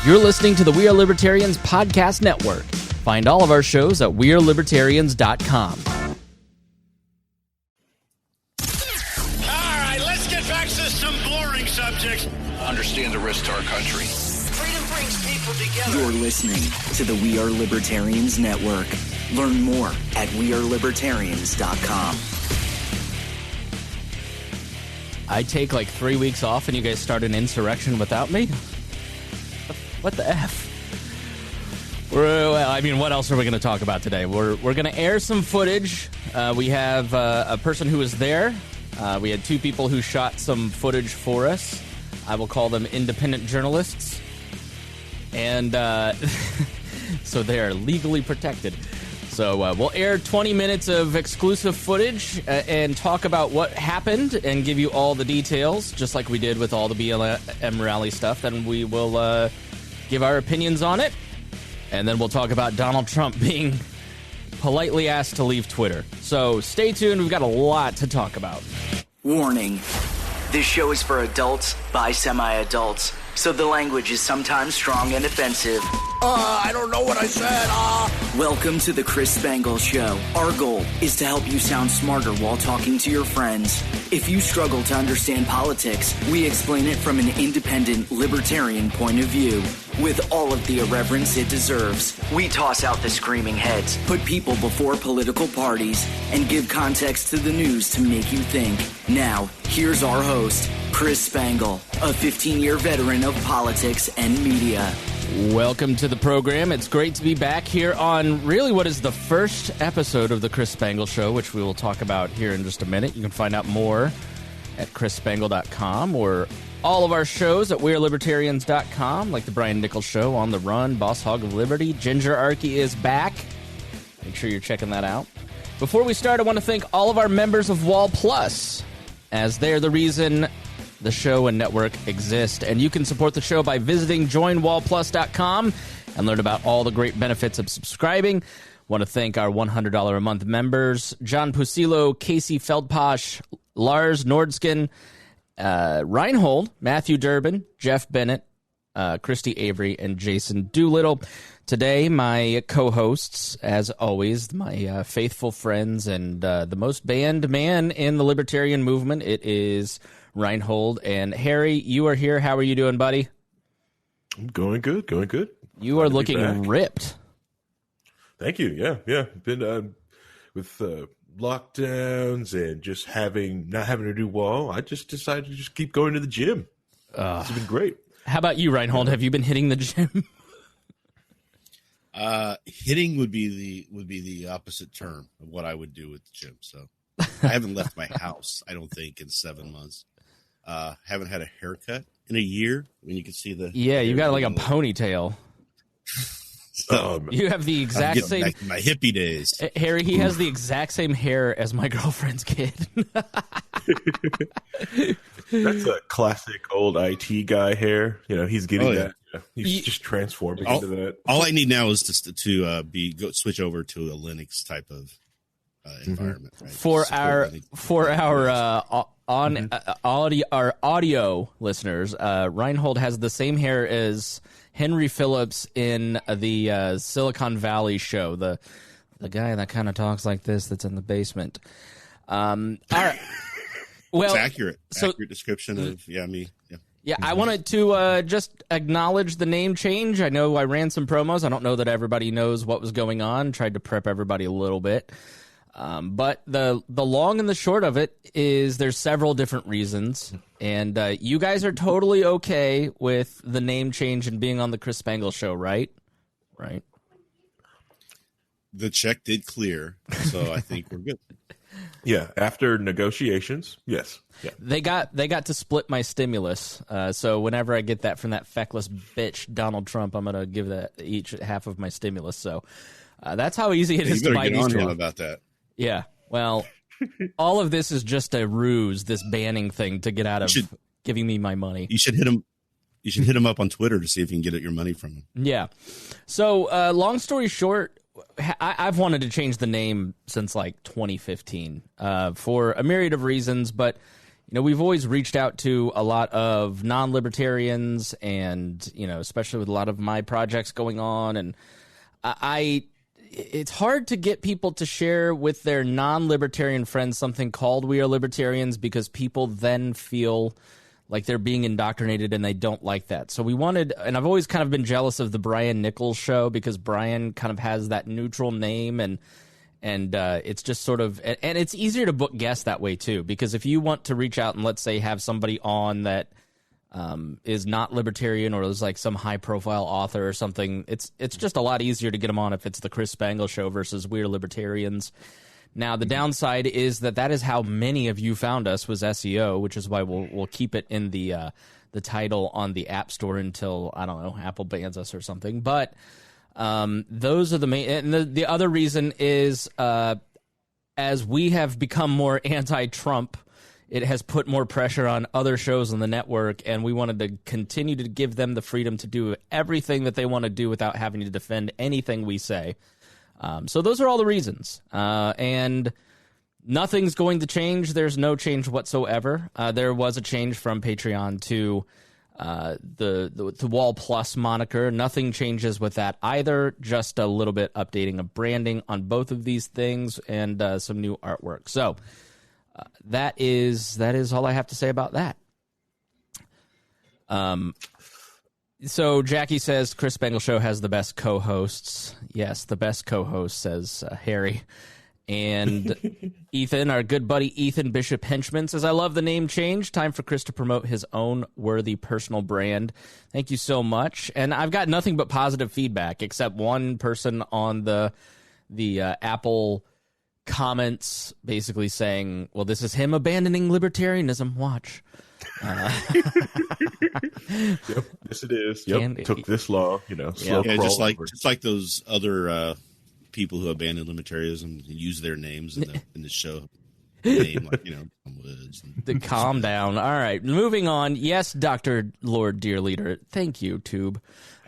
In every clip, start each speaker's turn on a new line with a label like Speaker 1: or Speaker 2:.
Speaker 1: You're listening to the We Are Libertarians podcast network. Find all of our shows at wearelibertarians.com.
Speaker 2: All right, let's get back to some boring subjects.
Speaker 3: Understand the risk to our country.
Speaker 2: Freedom brings people together.
Speaker 4: You're listening to the We Are Libertarians network. Learn more at wearelibertarians.com.
Speaker 1: I take like 3 weeks off and you guys start an insurrection without me? What the F? Well, I mean, what else are we going to talk about today? We're going to air some footage. We have a person who was there. We had two people who shot some footage for us. I will call them independent journalists. And so they are legally protected. So we'll air 20 minutes of exclusive footage and talk about what happened and give you all the details, just like we did with all the BLM rally stuff. Then we will give our opinions on it. And then we'll talk about Donald Trump being politely asked to leave Twitter. So stay tuned. We've got a lot to talk about.
Speaker 4: Warning. This show is for adults by semi-adults, so the language is sometimes strong and offensive.
Speaker 2: I don't know what I said.
Speaker 4: Welcome to the Chris Spangle Show. Our goal is to help you sound smarter while talking to your friends. If you struggle to understand politics, we explain it from an independent, libertarian point of view. With all of the irreverence it deserves, we toss out the screaming heads, put people before political parties, and give context to the news to make you think. Now, here's our host, Chris Spangle, a 15-year veteran of politics and media.
Speaker 1: Welcome to the program. It's great to be back here on really what is the first episode of the Chris Spangle Show, which we will talk about here in just a minute. You can find out more at chrisspangle.com or all of our shows at wearelibertarians.com, like the Brian Nichols Show, On the Run, Boss Hog of Liberty. Ginger Archie is back. Make sure you're checking that out. Before we start, I want to thank all of our members of Wall Plus, as they're the reason the show and network exist. And you can support the show by visiting joinwallplus.com and learn about all the great benefits of subscribing. Want to thank our $100 a month members, John Pusilo, Casey Feldposh, Lars Nordskin, Rhinehold, Matthew Durbin, Jeff Bennett, Christy Avery, and Jason Doolittle. Today, my co-hosts, as always, my faithful friends and the most banned man in the libertarian movement, it is Rhinehold. And Harry, you are here. How are you doing, buddy?
Speaker 5: I'm going good, going good.
Speaker 1: You are looking ripped.
Speaker 5: Thank you. Yeah. Been with lockdowns and just not having to do wall. I just decided to just keep going to the gym. It's been great.
Speaker 1: How about you, Rhinehold? Have you been hitting the gym?
Speaker 6: Hitting would be the opposite term of what I would do at the gym. So I haven't left my house, I don't think, in 7 months. Haven't had a haircut in a year. I mean, you can see the
Speaker 1: you got like a ponytail. You have the exact same.
Speaker 6: Back to my hippie days.
Speaker 1: Harry, he has the exact same hair as my girlfriend's kid.
Speaker 5: That's a classic old IT guy hair. You know, he's getting that. Yeah. He's just transforming into that.
Speaker 6: All I need now is to switch over to a Linux type of environment. Right?
Speaker 1: For our audio listeners, Rhinehold has the same hair as Henry Phillips in the Silicon Valley show, the guy that kind of talks like this that's in the basement. All right. Well,
Speaker 6: it's accurate description of me.
Speaker 1: Yeah, I wanted to just acknowledge the name change. I know I ran some promos. I don't know that everybody knows what was going on. Tried to prep everybody a little bit. But the long and the short of it is there's several different reasons. And you guys are totally okay with the name change and being on the Chris Spangle Show, right? Right.
Speaker 6: The check did clear, so I think we're good.
Speaker 5: Yeah, after negotiations, yes. Yeah.
Speaker 1: They got to split my stimulus. So whenever I get that from that feckless bitch Donald Trump, I'm gonna give that each half of my stimulus. So that's how easy it is to buy these.
Speaker 6: You better get on him about that.
Speaker 1: Yeah. Well, all of this is just a ruse. This banning thing to get out of giving me my money.
Speaker 6: You should hit him. You should hit him up on Twitter to see if you can get your money from him.
Speaker 1: Yeah. So long story short, I've wanted to change the name since like 2015 for a myriad of reasons, but we've always reached out to a lot of non-libertarians and, especially with a lot of my projects going on. And it's hard to get people to share with their non-libertarian friends something called We Are Libertarians, because people then feel like they're being indoctrinated and they don't like that. So we wanted, and I've always kind of been jealous of the Brian Nichols show, because Brian kind of has that neutral name, and it's just sort of, and it's easier to book guests that way too, because if you want to reach out and let's say have somebody on that is not libertarian or is like some high profile author or something, it's just a lot easier to get them on if it's the Chris Spangle show versus We're Libertarians. Now, the downside is that is how many of you found us, was SEO, which is why we'll keep it in the title on the App Store until, I don't know, Apple bans us or something. But those are the main. And the other reason is as we have become more anti-Trump, it has put more pressure on other shows on the network, and we wanted to continue to give them the freedom to do everything that they want to do without having to defend anything we say. So those are all the reasons. And nothing's going to change. There's no change whatsoever. There was a change from Patreon to the Wall Plus moniker. Nothing changes with that either. Just a little bit updating of branding on both of these things, and some new artwork. So that is all I have to say about that. So Jackie says Chris Spangle Show has the best co-hosts. Yes, the best co-host, says Harry. And Ethan, our good buddy Ethan Bishop Henchman, says, I love the name change. Time for Chris to promote his own worthy personal brand. Thank you so much. And I've got nothing but positive feedback, except one person on the Apple comments basically saying, well, this is him abandoning libertarianism. Watch.
Speaker 5: Yep, yes it is. Yep, took this long, slow crawl.
Speaker 6: Just like those other people who abandon libertarianism and use their names in the show name, like Woods.
Speaker 1: Calm down. All right, moving on. Yes, Dr. Lord Dear Leader. Thank you, Tube.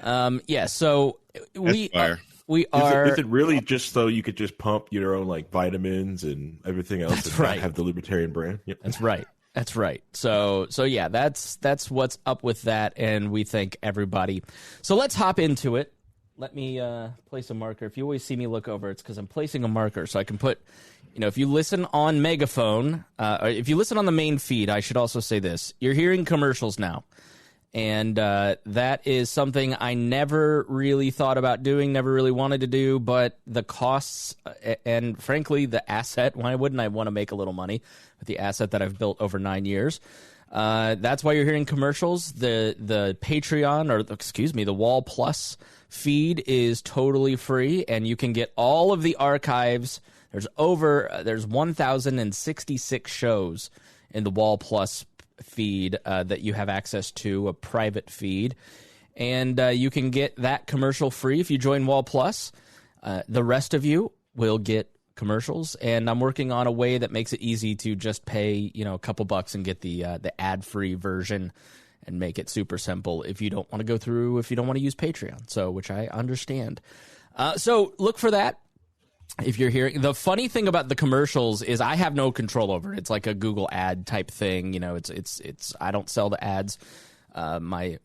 Speaker 1: So we are.
Speaker 5: Is it really just so you could just pump your own like vitamins and everything else and not have the libertarian brand? Yep.
Speaker 1: That's right. That's right. So yeah, that's what's up with that, and we thank everybody. So let's hop into it. Let me place a marker. If you always see me look over, it's because I'm placing a marker, so I can put, if you listen on Megaphone, or if you listen on the main feed, I should also say this: you're hearing commercials now, and that is something I never really thought about doing, never really wanted to do, but the costs and frankly the asset. Why wouldn't I want to make a little money with the asset that I've built over 9 years? That's why you're hearing commercials. The Patreon, or excuse me, the Wall Plus feed is totally free, and you can get all of the archives. There's 1,066 shows in the Wall Plus feed that you have access to, a private feed, and you can get that commercial free if you join Wall Plus. The rest of you will get commercials, and I'm working on a way that makes it easy to just pay a couple bucks and get the ad-free version and make it super simple if you don't want to go through, if you don't want to use Patreon, so which I understand. So look for that. If you're hearing, the funny thing about the commercials is I have no control over it. It's like a Google ad type thing. It's I don't sell the ads. My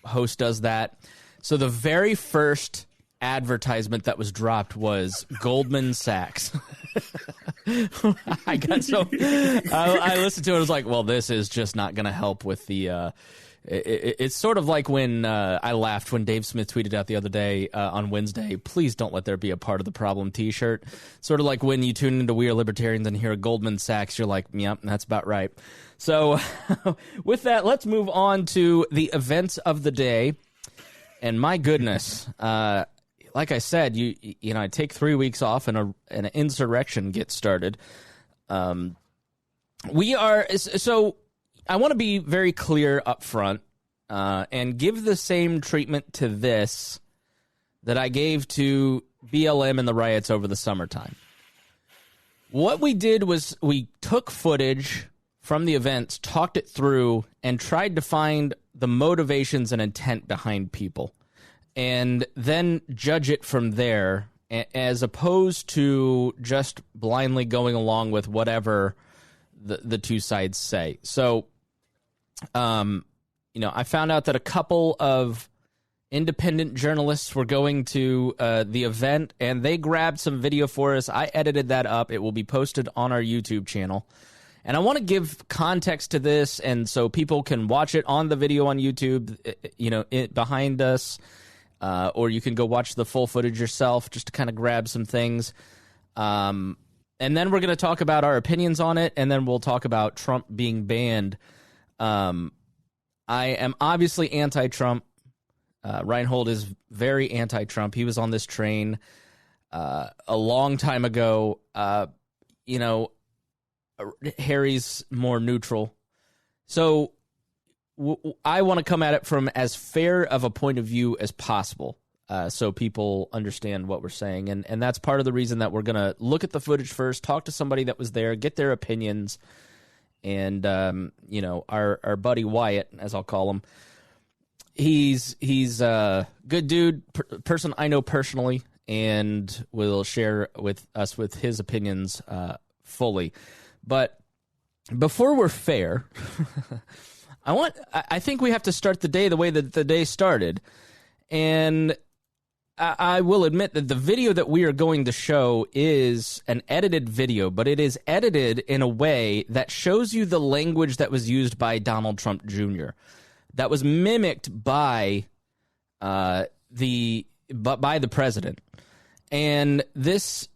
Speaker 1: host does that. So the very first advertisement that was dropped was Goldman Sachs. I listened to it. I was like, well, this is just not going to help with the. It's sort of like when I laughed when Dave Smith tweeted out the other day on Wednesday, please don't let there be a part of the problem t-shirt. Sort of like when you tune into We Are Libertarians and hear Goldman Sachs, you're like, yep, that's about right. So with that, let's move on to the events of the day. And my goodness, like I said, I take 3 weeks off and an insurrection gets started. I want to be very clear up front and give the same treatment to this that I gave to BLM and the riots over the summertime. What we did was we took footage from the events, talked it through, and tried to find the motivations and intent behind people, and then judge it from there, as opposed to just blindly going along with whatever the two sides say. So, I found out that a couple of independent journalists were going to the event, and they grabbed some video for us. I edited that up. It will be posted on our YouTube channel. And I want to give context to this, and so people can watch it on the video on YouTube, behind us, or you can go watch the full footage yourself just to kind of grab some things. And then we're going to talk about our opinions on it, and then we'll talk about Trump being banned. I am obviously anti-Trump. Rhinehold is very anti-Trump. He was on this train a long time ago. Harry's more neutral. So I want to come at it from as fair of a point of view as possible, so people understand what we're saying. And that's part of the reason that we're going to look at the footage first, talk to somebody that was there, get their opinions. And, our buddy Wyatt, as I'll call him, he's a good dude, person I know personally, and will share with us with his opinions fully. But before we're fair, I think we have to start the day the way that the day started. And I will admit that the video that we are going to show is an edited video, but it is edited in a way that shows you the language that was used by Donald Trump Jr. That was mimicked by the president. And this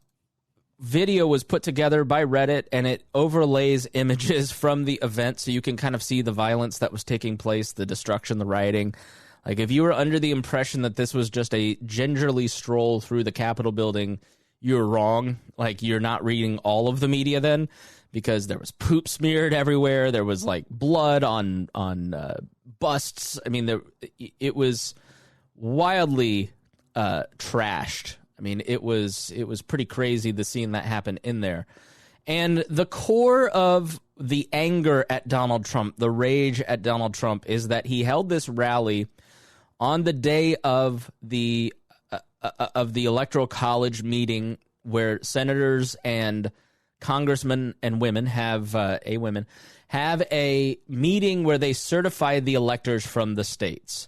Speaker 1: video was put together by Reddit, and it overlays images from the event so you can kind of see the violence that was taking place, the destruction, the rioting. Like, if you were under the impression that this was just a gingerly stroll through the Capitol building, you're wrong. Like, you're not reading all of the media then, because there was poop smeared everywhere. There was, like, blood on busts. I mean, it was wildly trashed. I mean, it was pretty crazy, the scene that happened in there. And the core of the anger at Donald Trump, the rage at Donald Trump, is that he held this rally on the day of the Electoral College meeting, where senators and congressmen and women have a meeting where they certify the electors from the states.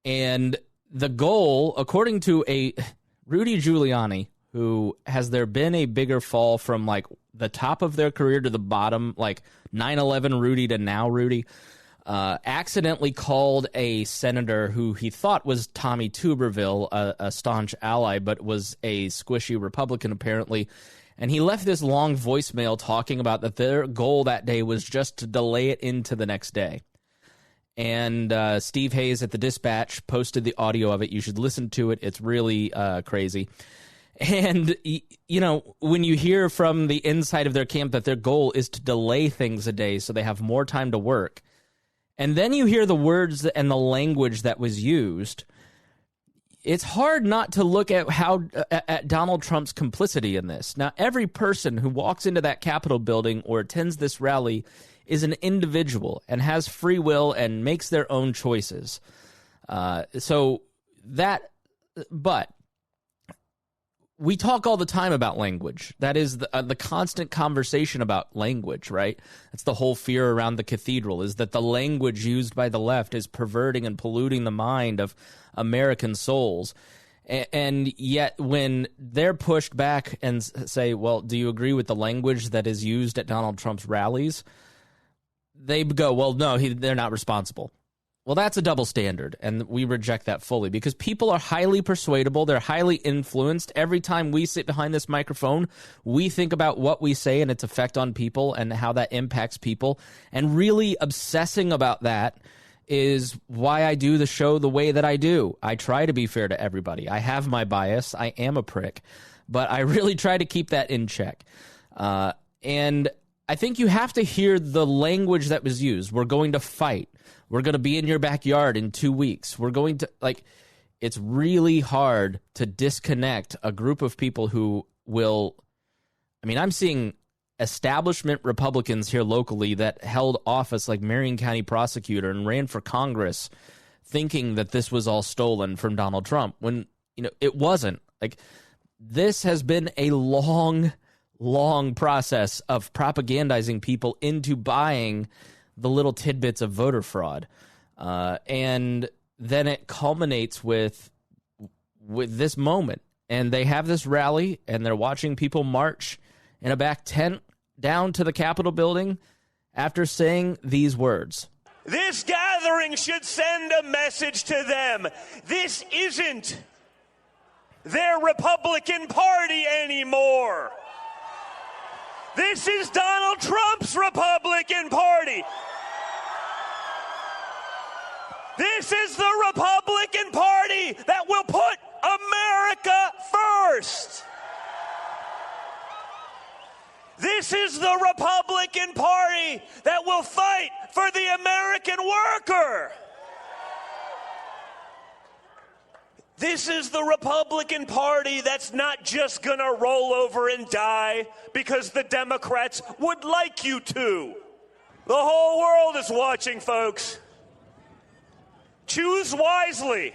Speaker 1: And the goal, according to Rudy Giuliani, who has there been a bigger fall from like the top of their career to the bottom, like 9/11 Rudy to now Rudy, accidentally called a senator who he thought was Tommy Tuberville, a staunch ally, but was a squishy Republican apparently. And he left this long voicemail talking about that their goal that day was just to delay it into the next day. And Steve Hayes at the Dispatch posted the audio of it. You should listen to it. It's really crazy. And, when you hear from the inside of their camp that their goal is to delay things a day so they have more time to work, and then you hear the words and the language that was used, it's hard not to look at at Donald Trump's complicity in this. Now, every person who walks into that Capitol building or attends this rally is an individual and has free will and makes their own choices. But we talk all the time about language. That is the constant conversation about language, right? That's the whole fear around the cathedral, is that the language used by the left is perverting and polluting the mind of American souls. And yet when they're pushed back and say, well, do you agree with the language that is used at Donald Trump's rallies? They go, well, no, they're not responsible. Well, that's a double standard, and we reject that fully because people are highly persuadable. They're highly influenced. Every time we sit behind this microphone, we think about what we say and its effect on people and how that impacts people. And really obsessing about that is why I do the show the way that I do. I try to be fair to everybody. I have my bias. I am a prick, but I really try to keep that in check. And I think you have to hear the language that was used. We're going to fight. We're going to be in your backyard in 2 weeks. We're going to, it's really hard to disconnect a group of people who will, I'm seeing establishment Republicans here locally that held office like Marion County prosecutor and ran for Congress thinking that this was all stolen from Donald Trump when, it wasn't. This has been a long long process of propagandizing people into buying the little tidbits of voter fraud. And then it culminates with this moment. And they have this rally, and they're watching people march in a back tent down to the Capitol building after saying these words.
Speaker 7: This gathering should send a message to them. This isn't their Republican Party anymore. This is Donald Trump's Republican Party. This is the Republican Party that will put America first. This is the Republican Party that will fight for the American worker. This is the Republican Party that's not just going to roll over and die because the Democrats would like you to. The whole world is watching, folks. Choose wisely.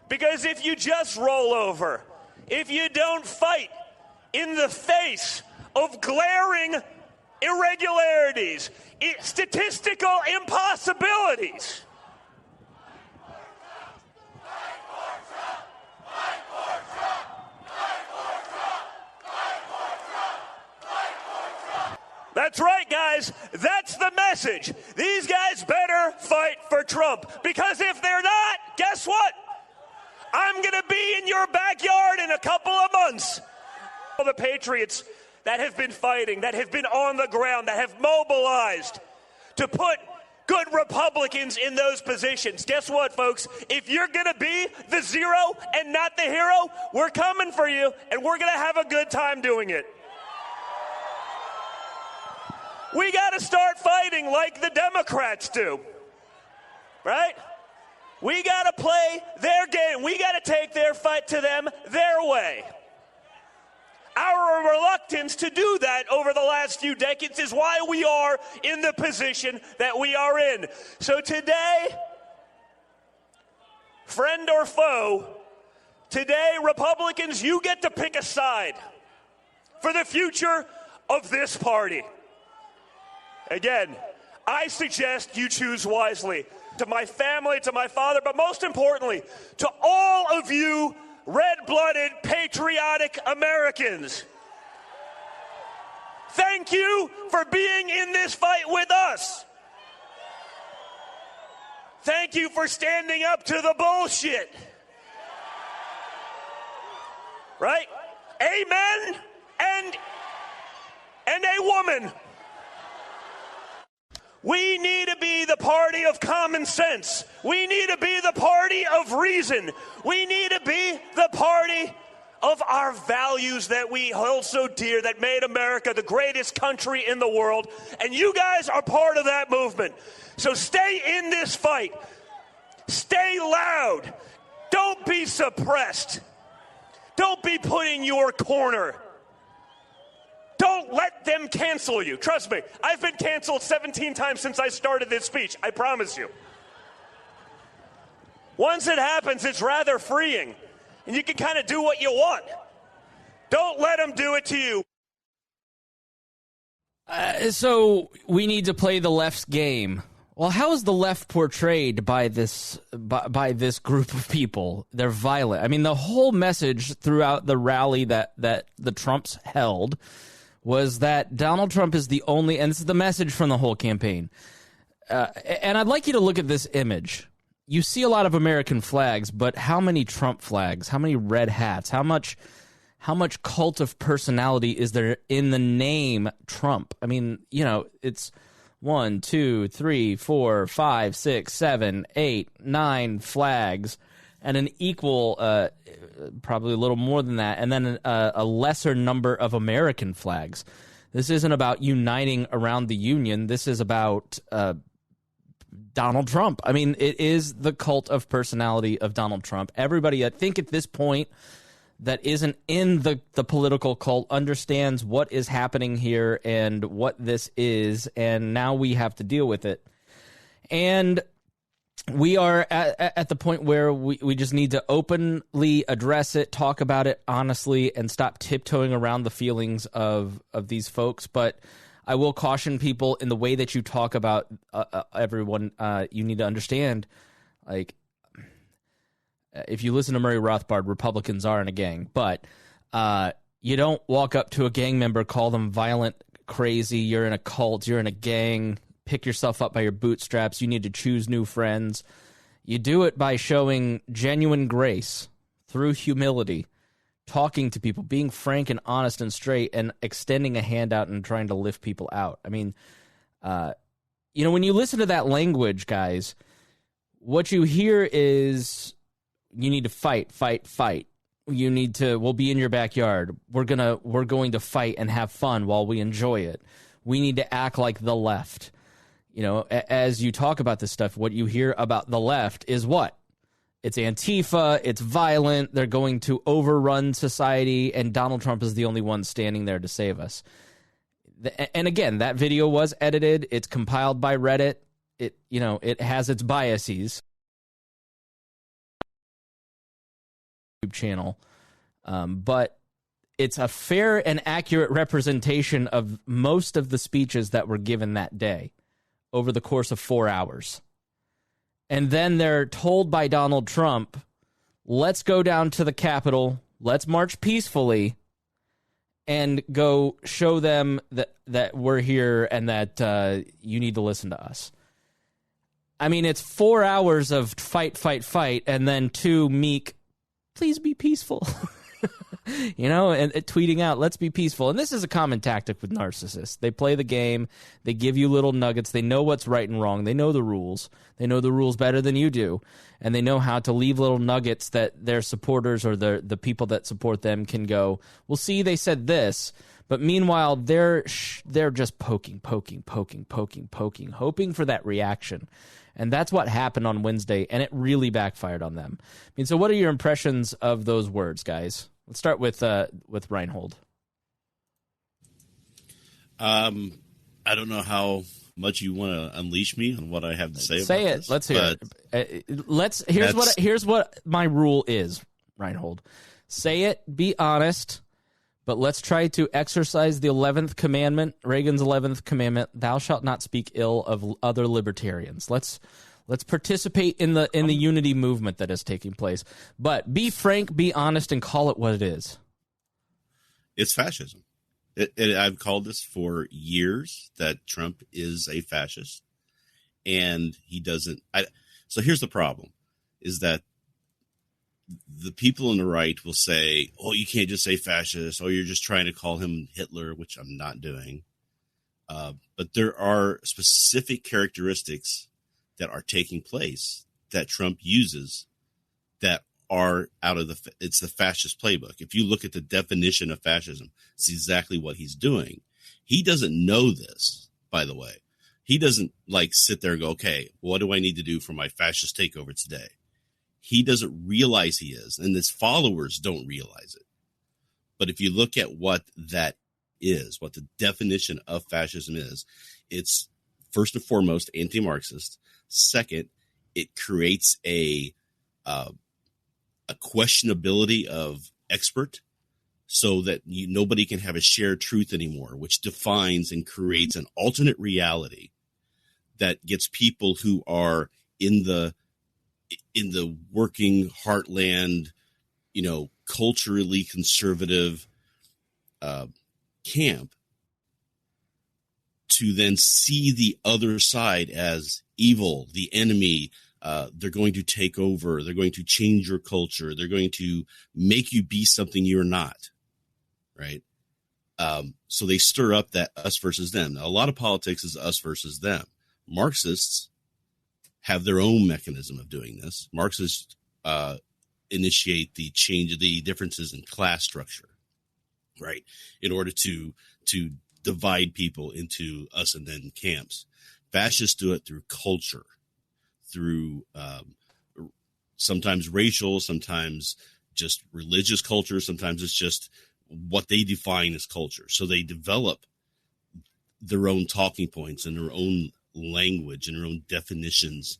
Speaker 7: Because if you just roll over, if you don't fight in the face of glaring irregularities, statistical impossibilities, that's right, guys. That's the message. These guys better fight for Trump. Because if they're not, guess what? I'm going to be in your backyard in a couple of months. All the patriots that have been fighting, that have been on the ground, that have mobilized to put good Republicans in those positions. Guess what, folks? If you're going to be the zero and not the hero, we're coming for you, and we're going to have a good time doing it. We got to start fighting like the Democrats do, right? We got to play their game. We got to take their fight to them their way. Our reluctance to do that over the last few decades is why we are in the position that we are in. So today, friend or foe, today, Republicans, you get to pick a side for the future of this party. Again, I suggest you choose wisely. To my family, to my father, but most importantly, to all of you red-blooded, patriotic Americans. Thank you for being in this fight with us. Thank you for standing up to the bullshit. Right? Amen and a woman. We need to be the party of common sense. We need to be the party of reason. We need to be the party of our values that we hold so dear, that made America the greatest country in the world. And you guys are part of that movement. So stay in this fight. Stay loud. Don't be suppressed. Don't be put in your corner. Don't let them cancel you. Trust me, I've been canceled 17 times since I started this speech. I promise you. Once it happens, it's rather freeing. And you can kind of do what you want. Don't let them do it to you.
Speaker 1: So we need to play the left's game. Well, how is the left portrayed by this group of people? They're violent. I mean, the whole message throughout the rally that the Trumps held was that Donald Trump is the only, and this is the message from the whole campaign. And I'd like you to look at this image. You see a lot of American flags, but how many Trump flags? How many red hats? How much cult of personality is there in the name Trump? I mean, you know, it's 1, 2, 3, 4, 5, 6, 7, 8, 9 flags, and an equal, probably a little more than that, and then a lesser number of American flags. This isn't about uniting around the Union. This is about Donald Trump. I mean, it is the cult of personality of Donald Trump. Everybody, I think at this point, that isn't in the political cult understands what is happening here and what this is, and now we have to deal with it. And we are at the point where we just need to openly address it, talk about it honestly, and stop tiptoeing around the feelings of these folks. But I will caution people in the way that you talk about everyone. You need to understand, like, if you listen to Murray Rothbard, Republicans are in a gang, but you don't walk up to a gang member, call them violent, crazy, you're in a cult, you're in a gang, pick yourself up by your bootstraps, you need to choose new friends. You do it by showing genuine grace through humility, talking to people, being frank and honest and straight, and extending a hand out and trying to lift people out. I mean, when you listen to that language, guys, what you hear is you need to fight. You need to, we'll be in your backyard. We're going to fight and have fun while we enjoy it. We need to act like the left. As you talk about this stuff, what you hear about the left is what? It's Antifa, it's violent, they're going to overrun society, and Donald Trump is the only one standing there to save us. And again, that video was edited, it's compiled by Reddit, it has its biases. Channel, but it's a fair and accurate representation of most of the speeches that were given that day over the course of 4 hours. And then they're told by Donald Trump, let's go down to the Capitol, let's march peacefully, and go show them that we're here and that you need to listen to us. I mean, it's 4 hours of fight, and then 2 meek, please be peaceful, and tweeting out, let's be peaceful. And this is a common tactic with narcissists. They play the game. They give you little nuggets. They know what's right and wrong. They know the rules. They know the rules better than you do. And they know how to leave little nuggets that their supporters or the people that support them can go, well, see, they said this. But meanwhile, they're just poking, hoping for that reaction. And that's what happened on Wednesday, and it really backfired on them. I mean, so what are your impressions of those words, guys? Let's start with Rhinehold.
Speaker 6: I don't know how much you want to unleash me on what I have to say.
Speaker 1: Say
Speaker 6: about
Speaker 1: it.
Speaker 6: this,
Speaker 1: Let's hear it. Here's what my rule is, Rhinehold. Say it. Be honest. But let's try to exercise the 11th commandment, Reagan's 11th commandment, thou shalt not speak ill of other libertarians. Let's participate in the unity movement that is taking place. But be frank, be honest, and call it what it is.
Speaker 6: It's fascism. I've called this for years, that Trump is a fascist, and he doesn't. So here's the problem, is that the people on the right will say, oh, you can't just say fascist. Oh, you're just trying to call him Hitler, which I'm not doing. But there are specific characteristics that are taking place that Trump uses that are it's the fascist playbook. If you look at the definition of fascism, it's exactly what he's doing. He doesn't know this, by the way. He doesn't sit there and go, okay, what do I need to do for my fascist takeover today? He doesn't realize he is, and his followers don't realize it. But if you look at what that is, what the definition of fascism is, it's first and foremost anti-Marxist. Second, it creates a questionability of expert, so that nobody can have a shared truth anymore, which defines and creates an alternate reality that gets people who are in the working heartland, culturally conservative camp to then see the other side as evil, the enemy. They're going to take over. They're going to change your culture. They're going to make you be something you're not, right? So they stir up that us versus them. Now, a lot of politics is us versus them. Marxists have their own mechanism of doing this. Marxists initiate the change of the differences in class structure, right, in order to divide people into us and them camps. Fascists do it through culture, through sometimes racial, sometimes just religious culture, sometimes it's just what they define as culture. So they develop their own talking points and their own language and their own definitions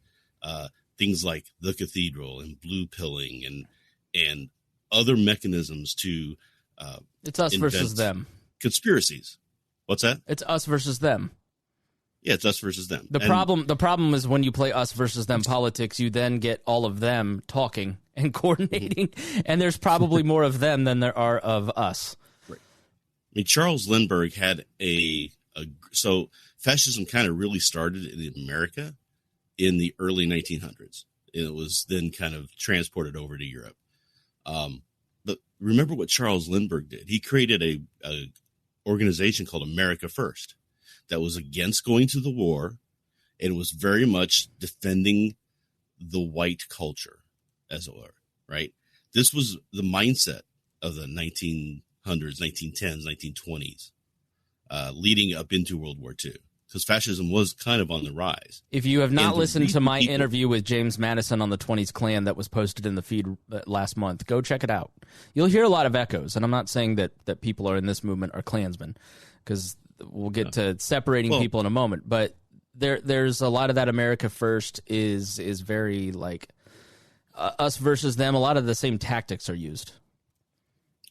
Speaker 6: things like the cathedral and blue pilling and other mechanisms to
Speaker 1: it's us versus them.
Speaker 6: Conspiracies. What's that?
Speaker 1: It's us versus them.
Speaker 6: Yeah, it's us versus them.
Speaker 1: The problem is when you play us versus them politics, you then get all of them talking and coordinating, and there's probably more of them than there are of us.
Speaker 6: Right. I mean, Charles Lindbergh had so fascism kind of really started in America in the early 1900s. It was then kind of transported over to Europe. But remember what Charles Lindbergh did? He created a organization called America First that was against going to the war, and was very much defending the white culture, as it were, right? This was the mindset of the 1900s, 1910s, 1920s, leading up into World War II, because fascism was kind of on the rise.
Speaker 1: If you have not listened to my interview with James Madison on the 20s Klan that was posted in the feed last month, go check it out. You'll hear a lot of echoes, and I'm not saying that people are in this movement are Klansmen, because we'll get to separating people in a moment, but there's a lot of that America First is very like us versus them. A lot of the same tactics are used.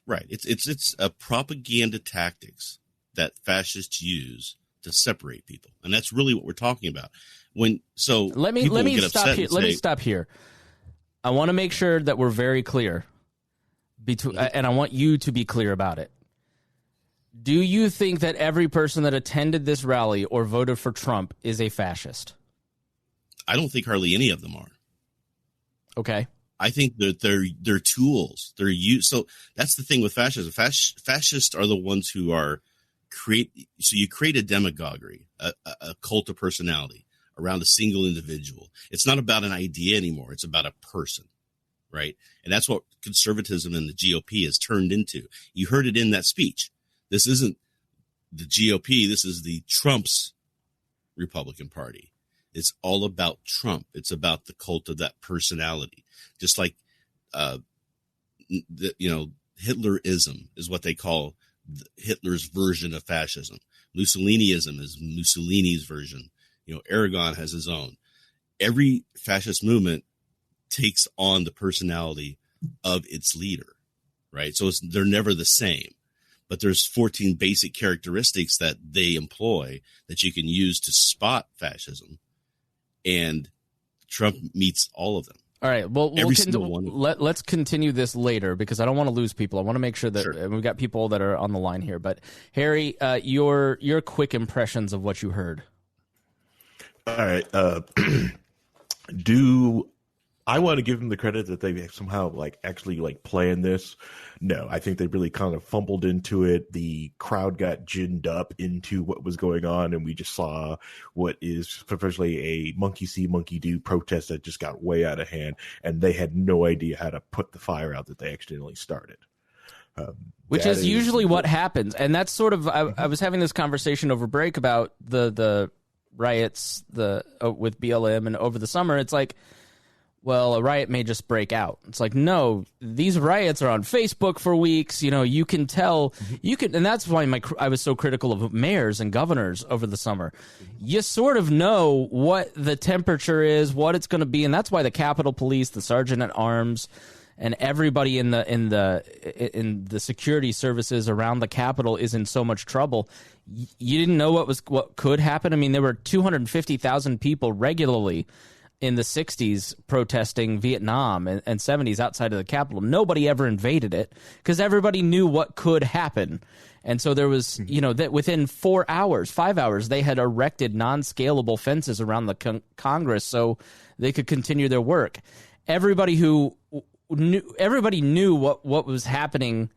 Speaker 6: Right. It's a propaganda tactics that fascists use to separate people, and that's really what we're talking about. Let me stop here. I want to make sure that we're very clear and I want you to be clear about it. Do you think that every person that attended this rally or voted for Trump is a fascist? I don't think hardly any of them are.
Speaker 1: Okay.
Speaker 6: I think that they're tools. They're used. So that's the thing with fascism. Fascists are the ones who are you create a demagoguery, a cult of personality around a single individual. It's not about an idea anymore. It's about a person, right? And that's what conservatism and the GOP has turned into. You heard it in that speech. This isn't the GOP. This is the Trump's Republican Party. It's all about Trump. It's about the cult of that personality. Just like, Hitlerism is what they call Hitler's version of fascism. Mussoliniism is Mussolini's version. Aragon has his own. Every fascist movement takes on the personality of its leader, right? So they're never the same. But there's 14 basic characteristics that they employ that you can use to spot fascism, and Trump meets all of them.
Speaker 1: All right. Well, let's continue this later because I don't want to lose people. I want to make sure that we've got people that are on the line here. But Harry, your quick impressions of what you heard.
Speaker 5: All right. Do I want to give them the credit that they somehow actually planned this? No, I think they really kind of fumbled into it. The crowd got ginned up into what was going on, and we just saw what is professionally a monkey see, monkey do protest that just got way out of hand, and they had no idea how to put the fire out that they accidentally started.
Speaker 1: Which is usually what happens, and that's sort of I was having this conversation over break about the riots with BLM, and over the summer it's like, well, a riot may just break out. It's like, no, these riots are on Facebook for weeks. You can tell, and that's why I was so critical of mayors and governors over the summer. You sort of know what the temperature is, what it's going to be, and that's why the Capitol Police, the Sergeant at Arms, and everybody in the security services around the Capitol is in so much trouble. You didn't know what could happen. I mean, there were 250,000 people regularly in the 60s protesting Vietnam and 70s outside of the Capitol. Nobody ever invaded it because everybody knew what could happen. And so there was, that within 5 hours, they had erected non-scalable fences around the Congress so they could continue their work. Everybody knew what was happening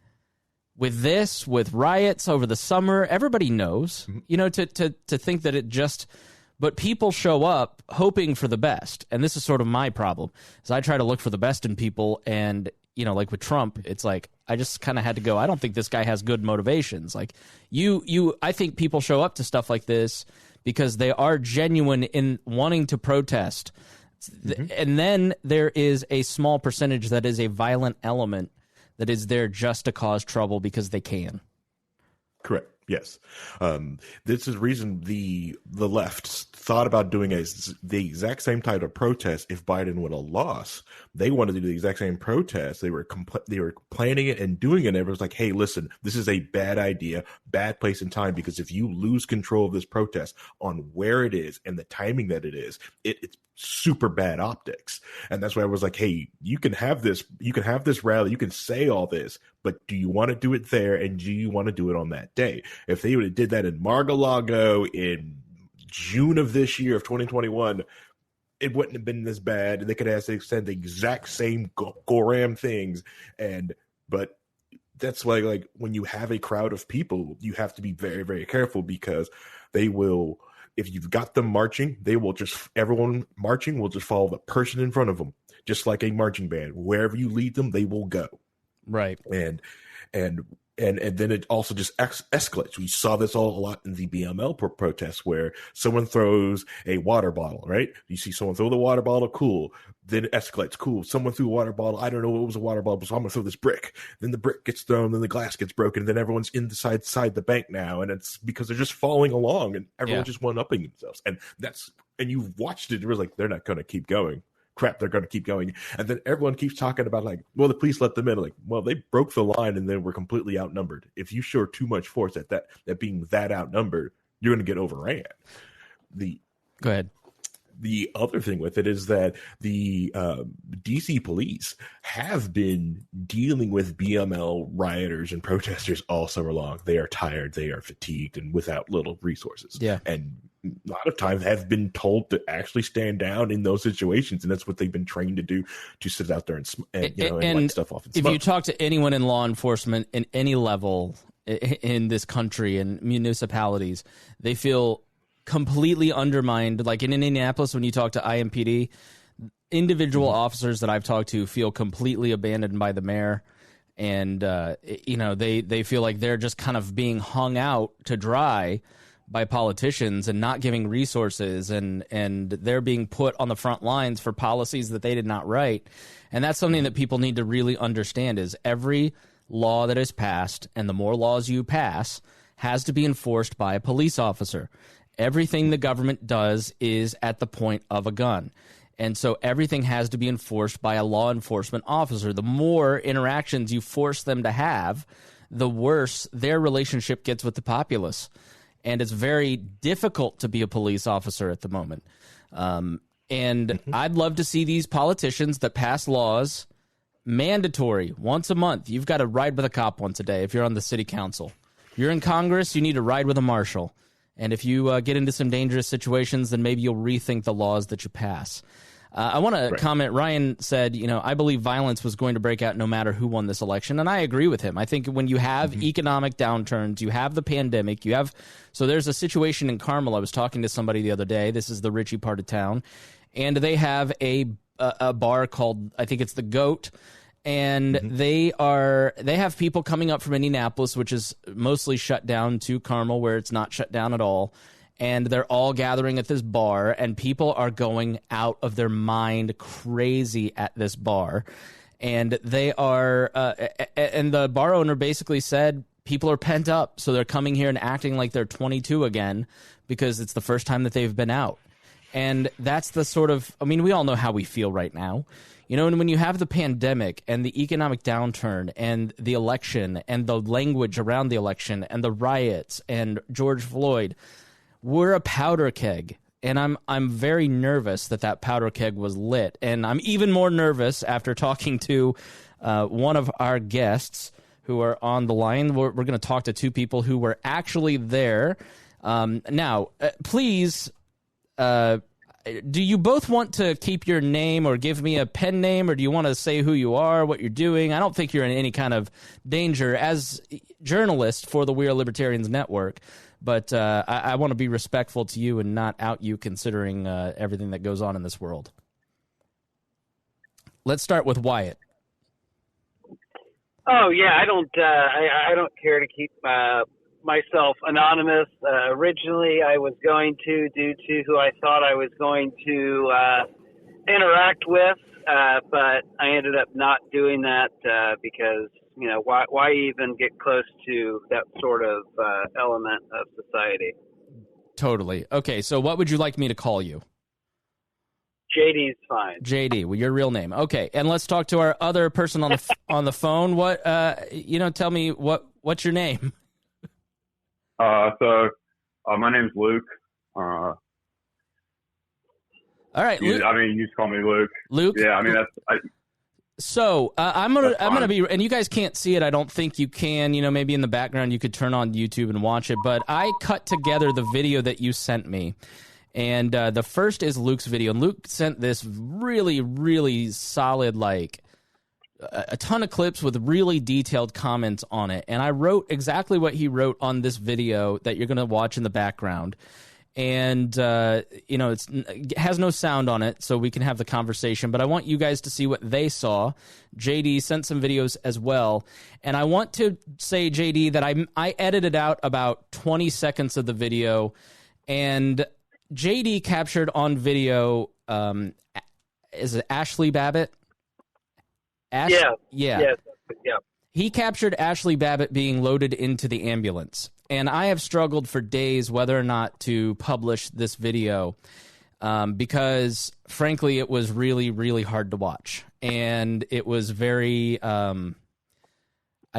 Speaker 1: with riots over the summer. Everybody knows, to think that it just... But people show up hoping for the best, and this is sort of my problem. Is I try to look for the best in people, and like with Trump, it's like I just kind of had to go. I don't think this guy has good motivations. Like I think people show up to stuff like this because they are genuine in wanting to protest, and then there is a small percentage that is a violent element that is there just to cause trouble because they can.
Speaker 5: Correct. Yes. This is the reason the left thought about doing the exact same type of protest if Biden would have lost. They wanted to do the exact same protest. They were planning it and doing it. And everyone's like, hey, listen, this is a bad idea, bad place and time, because if you lose control of this protest on where it is and the timing that it is, it's super bad optics. And that's why I was like, hey, you can have this rally, you can say all this, but do you want to do it there, and do you want to do it on that day? If they would have did that in Mar-a-Lago in June of this year of 2021, it wouldn't have been this bad, and they could have said the exact same goram things. But that's why, like, when you have a crowd of people, you have to be very, very careful, because they will, if you've got them marching, everyone marching will just follow the person in front of them, just like a marching band. Wherever you lead them, they will go.
Speaker 1: Right.
Speaker 5: And then it also just escalates. We saw this a lot in the BML protests, where someone throws a water bottle, right? You see someone throw the water bottle, cool. Then it escalates, cool. Someone threw a water bottle. I don't know what was a water bottle, so I'm going to throw this brick. Then the brick gets thrown, then the glass gets broken, and then everyone's inside the bank now. And it's because they're just following along, and everyone's just one-upping themselves. And you've watched it, it was like, they're not going to keep going. Crap, they're going to keep going. And then everyone keeps talking about, like, well, the police let them in. Like, well, they broke the line and then were completely outnumbered. If you show too much force at that being that outnumbered, you're going to get overran.
Speaker 1: Go ahead.
Speaker 5: The other thing with it is that the DC police have been dealing with BML rioters and protesters all summer long. They are tired, they are fatigued, and without little resources.
Speaker 1: Yeah.
Speaker 5: And a lot of times have been told to actually stand down in those situations, and that's what they've been trained to do, to sit out there and light stuff off. And
Speaker 1: if you talk to anyone in law enforcement in any level in this country and municipalities, they feel completely undermined. Like in Indianapolis, when you talk to IMPD, individual officers that I've talked to feel completely abandoned by the mayor, and they feel like they're just kind of being hung out to dry by politicians and not giving resources, and they're being put on the front lines for policies that they did not write. And that's something that people need to really understand, is every law that is passed, and the more laws you pass, has to be enforced by a police officer. Everything the government does is at the point of a gun. And so everything has to be enforced by a law enforcement officer. The more interactions you force them to have, the worse their relationship gets with the populace. And it's very difficult to be a police officer at the moment. I'd love to see these politicians that pass laws mandatory once a month. You've got to ride with a cop once a day if you're on the city council. If you're in Congress, you need to ride with a marshal. And if you get into some dangerous situations, then maybe you'll rethink the laws that you pass. I want to comment. Ryan said, I believe violence was going to break out no matter who won this election. And I agree with him. I think when you have economic downturns, you have the pandemic, so there's a situation in Carmel. I was talking to somebody the other day. This is the Ritchie part of town. And they have a bar called, I think it's the Goat. And they have people coming up from Indianapolis, which is mostly shut down, to Carmel, where it's not shut down at all. And they're all gathering at this bar, and people are going out of their mind crazy at this bar. And they are, and the bar owner basically said people are pent up, so they're coming here and acting like they're 22 again because it's the first time that they've been out. And that's the sort of, we all know how we feel right now. And when you have the pandemic and the economic downturn and the election and the language around the election and the riots and George Floyd, we're a powder keg. And I'm very nervous that powder keg was lit. And I'm even more nervous after talking to one of our guests who are on the line. We're going to talk to two people who were actually there. Now, please... do you both want to keep your name or give me a pen name, or do you want to say who you are, what you're doing? I don't think you're in any kind of danger as journalist for the We Are Libertarians Network, but I want to be respectful to you and not out you, considering everything that goes on in this world. Let's start with Wyatt.
Speaker 8: Oh yeah, I don't care to keep myself anonymous. Originally, I was going to, due to who I thought I was going to interact with, but I ended up not doing that because, why even get close to that sort of element of society?
Speaker 1: Totally. Okay, so what would you like me to call you?
Speaker 8: JD's fine.
Speaker 1: JD, well, your real name. Okay, and let's talk to our other person on the on the phone. What tell me what's your name?
Speaker 9: So my name's Luke.
Speaker 1: All right, Luke.
Speaker 9: You just call me Luke.
Speaker 1: Luke.
Speaker 9: Yeah,
Speaker 1: So I'm gonna be, and you guys can't see it. I don't think you can. Maybe in the background you could turn on YouTube and watch it. But I cut together the video that you sent me, and the first is Luke's video. And Luke sent this really, really solid, like a ton of clips with really detailed comments on it. And I wrote exactly what he wrote on this video that you're gonna watch in the background. And, it has no sound on it, so we can have the conversation. But I want you guys to see what they saw. JD sent some videos as well. And I want to say, JD, that I edited out about 20 seconds of the video. And JD captured on video, is it Ashley Babbitt?
Speaker 8: Yeah.
Speaker 1: Yeah. He captured Ashley Babbitt being loaded into the ambulance. And I have struggled for days whether or not to publish this video because, frankly, it was really, really hard to watch. And it was very, I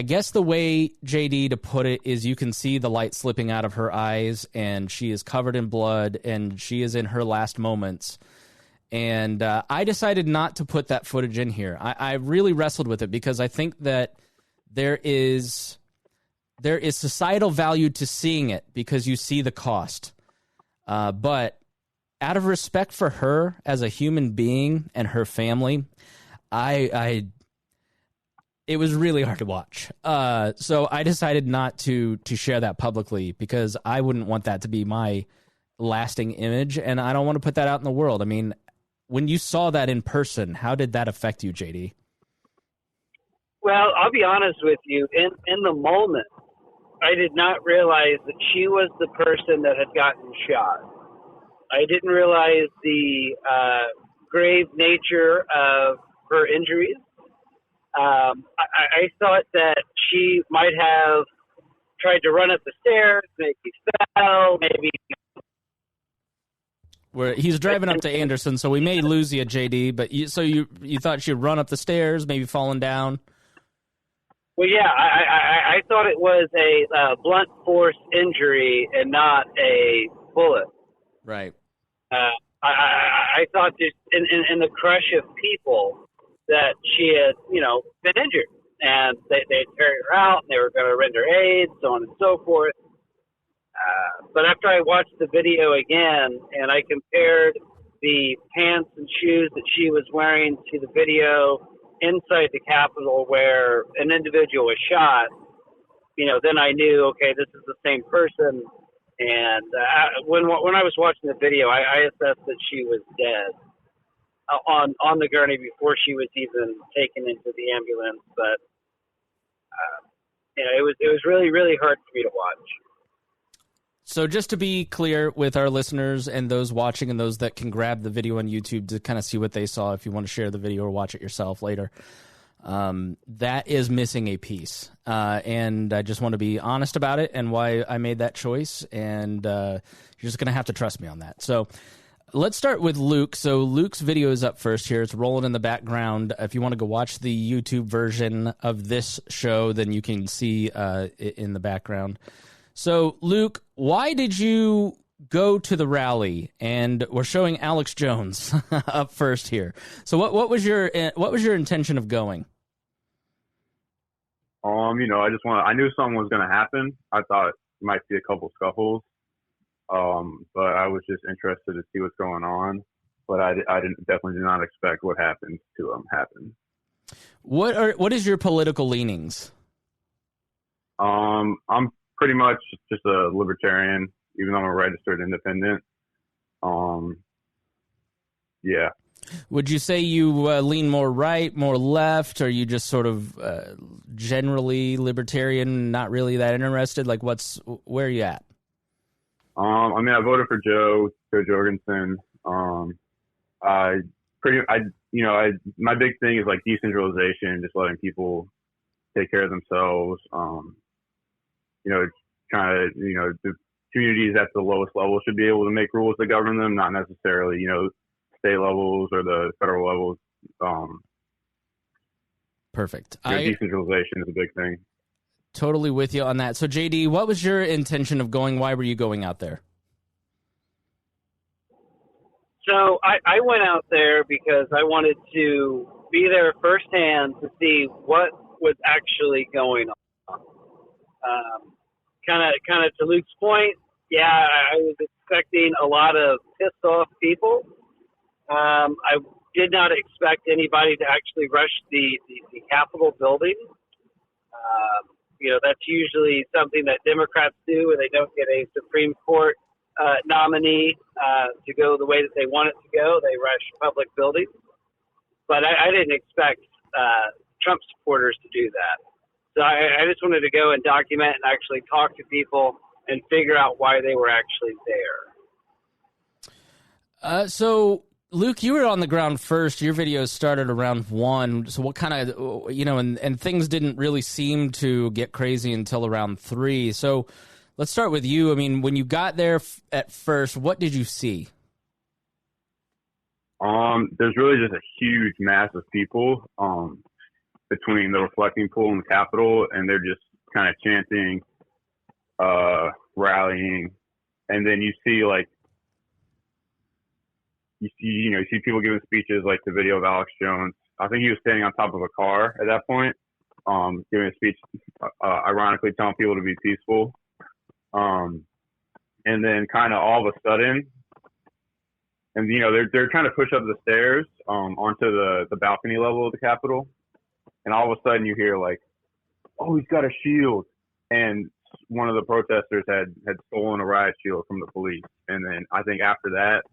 Speaker 1: guess the way, JD, to put it is you can see the light slipping out of her eyes, and she is covered in blood, and she is in her last moments. And I decided not to put that footage in here. I really wrestled with it because I think that there is societal value to seeing it because you see the cost. But out of respect for her as a human being and her family, it was really hard to watch. So I decided not to share that publicly because I wouldn't want that to be my lasting image, and I don't want to put that out in the world. I mean, when you saw that in person, how did that affect you, JD?
Speaker 8: Well, I'll be honest with you. In the moment, I did not realize that she was the person that had gotten shot. I didn't realize the grave nature of her injuries. I thought that she might have tried to run up the stairs, maybe fell, maybe.
Speaker 1: He's driving up to Anderson, so we may lose you, JD. But you thought she'd run up the stairs, maybe falling down?
Speaker 8: Well, yeah, I thought it was a blunt force injury and not a bullet.
Speaker 1: Right.
Speaker 8: I thought just in the crush of people that she had, been injured, and they carried her out, and they were going to render aid, so on and so forth. But after I watched the video again, and I compared the pants and shoes that she was wearing to the video inside the Capitol where an individual was shot, then I knew, okay, this is the same person. And when I was watching the video, I assessed that she was dead on the gurney before she was even taken into the ambulance. But it was really, really hard for me to watch.
Speaker 1: So just to be clear with our listeners and those watching and those that can grab the video on YouTube to kind of see what they saw, if you want to share the video or watch it yourself later, that is missing a piece. And I just want to be honest about it and why I made that choice. And you're just going to have to trust me on that. So let's start with Luke. So Luke's video is up first here. It's rolling in the background. If you want to go watch the YouTube version of this show, then you can see it in the background. So, Luke, why did you go to the rally? And we're showing Alex Jones up first here. So, what was your intention of going?
Speaker 9: I knew something was going to happen. I thought it might be a couple scuffles, but I was just interested to see what's going on. But I definitely did not expect what happened to happen.
Speaker 1: What is your political leanings?
Speaker 9: I'm pretty much just a libertarian, even though I'm a registered independent. Yeah.
Speaker 1: Would you say you lean more right, more left, or are you just sort of generally libertarian, not really that interested? Like, where are you at?
Speaker 9: I voted for Joe Jorgensen. I my big thing is like decentralization, just letting people take care of themselves. Trying to, the communities at the lowest level should be able to make rules that govern them, not necessarily, state levels or the federal levels.
Speaker 1: Perfect.
Speaker 9: Decentralization is a big thing.
Speaker 1: Totally with you on that. So, JD, what was your intention of going? Why were you going out there?
Speaker 8: So I went out there because I wanted to be there firsthand to see what was actually going on. Kind of to Luke's point, yeah, I was expecting a lot of pissed off people. I did not expect anybody to actually rush the Capitol building. That's usually something that Democrats do when they don't get a Supreme Court nominee to go the way that they want it to go. They rush public buildings. But I didn't expect Trump supporters to do that. So I just wanted to go and document and actually talk to people and figure out why they were actually there.
Speaker 1: So, Luke, you were on the ground first. Your video started around 1. So what kind of, and things didn't really seem to get crazy until around 3. So let's start with you. I mean, when you got there at first, what did you see?
Speaker 9: There's really just a huge mass of people between the reflecting pool and the Capitol, and they're just kind of chanting, rallying, and then you see you see people giving speeches, like the video of Alex Jones. I think he was standing on top of a car at that point, giving a speech, ironically telling people to be peaceful. And then kind of all of a sudden, and they're trying to push up the stairs onto the balcony level of the Capitol, and all of a sudden you hear like, "Oh, he's got a shield," and one of the protesters had stolen a riot shield from the police. And then I think after that,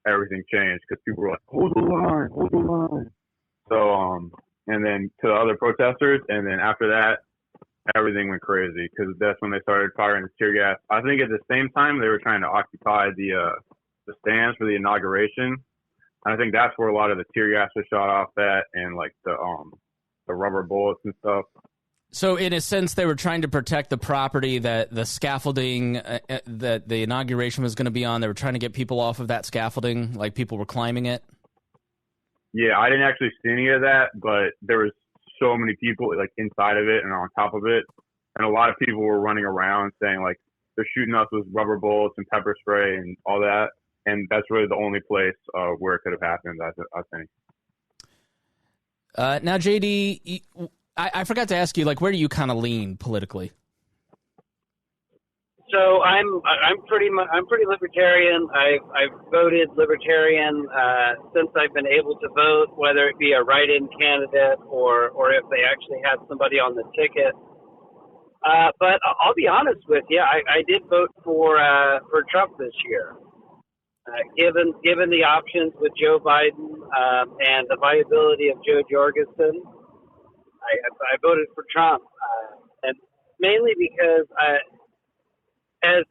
Speaker 9: everything changed because people were like, hold the line. So, and then to the other protesters, and then after that, everything went crazy because that's when they started firing the tear gas. I think at the same time, they were trying to occupy the stands for the inauguration. And I think that's where a lot of the tear gas was shot off at, and like the rubber bullets and stuff.
Speaker 1: So in a sense, they were trying to protect the property that the scaffolding that the inauguration was going to be on. They were trying to get people off of that scaffolding, like people were climbing it.
Speaker 9: Yeah, I didn't actually see any of that, but there was so many people like inside of it and on top of it. And a lot of people were running around saying like, they're shooting us with rubber bullets and pepper spray and all that. And that's really the only place where it could have happened, I think.
Speaker 1: Now, JD, I forgot to ask you, like, where do you kind of lean politically?
Speaker 8: So I'm pretty libertarian. I've voted libertarian since I've been able to vote, whether it be a write-in candidate or if they actually had somebody on the ticket. But I'll be honest with you, I did vote for Trump this year. Given the options with Joe Biden and the viability of Joe Jorgensen, I voted for Trump, and mainly because as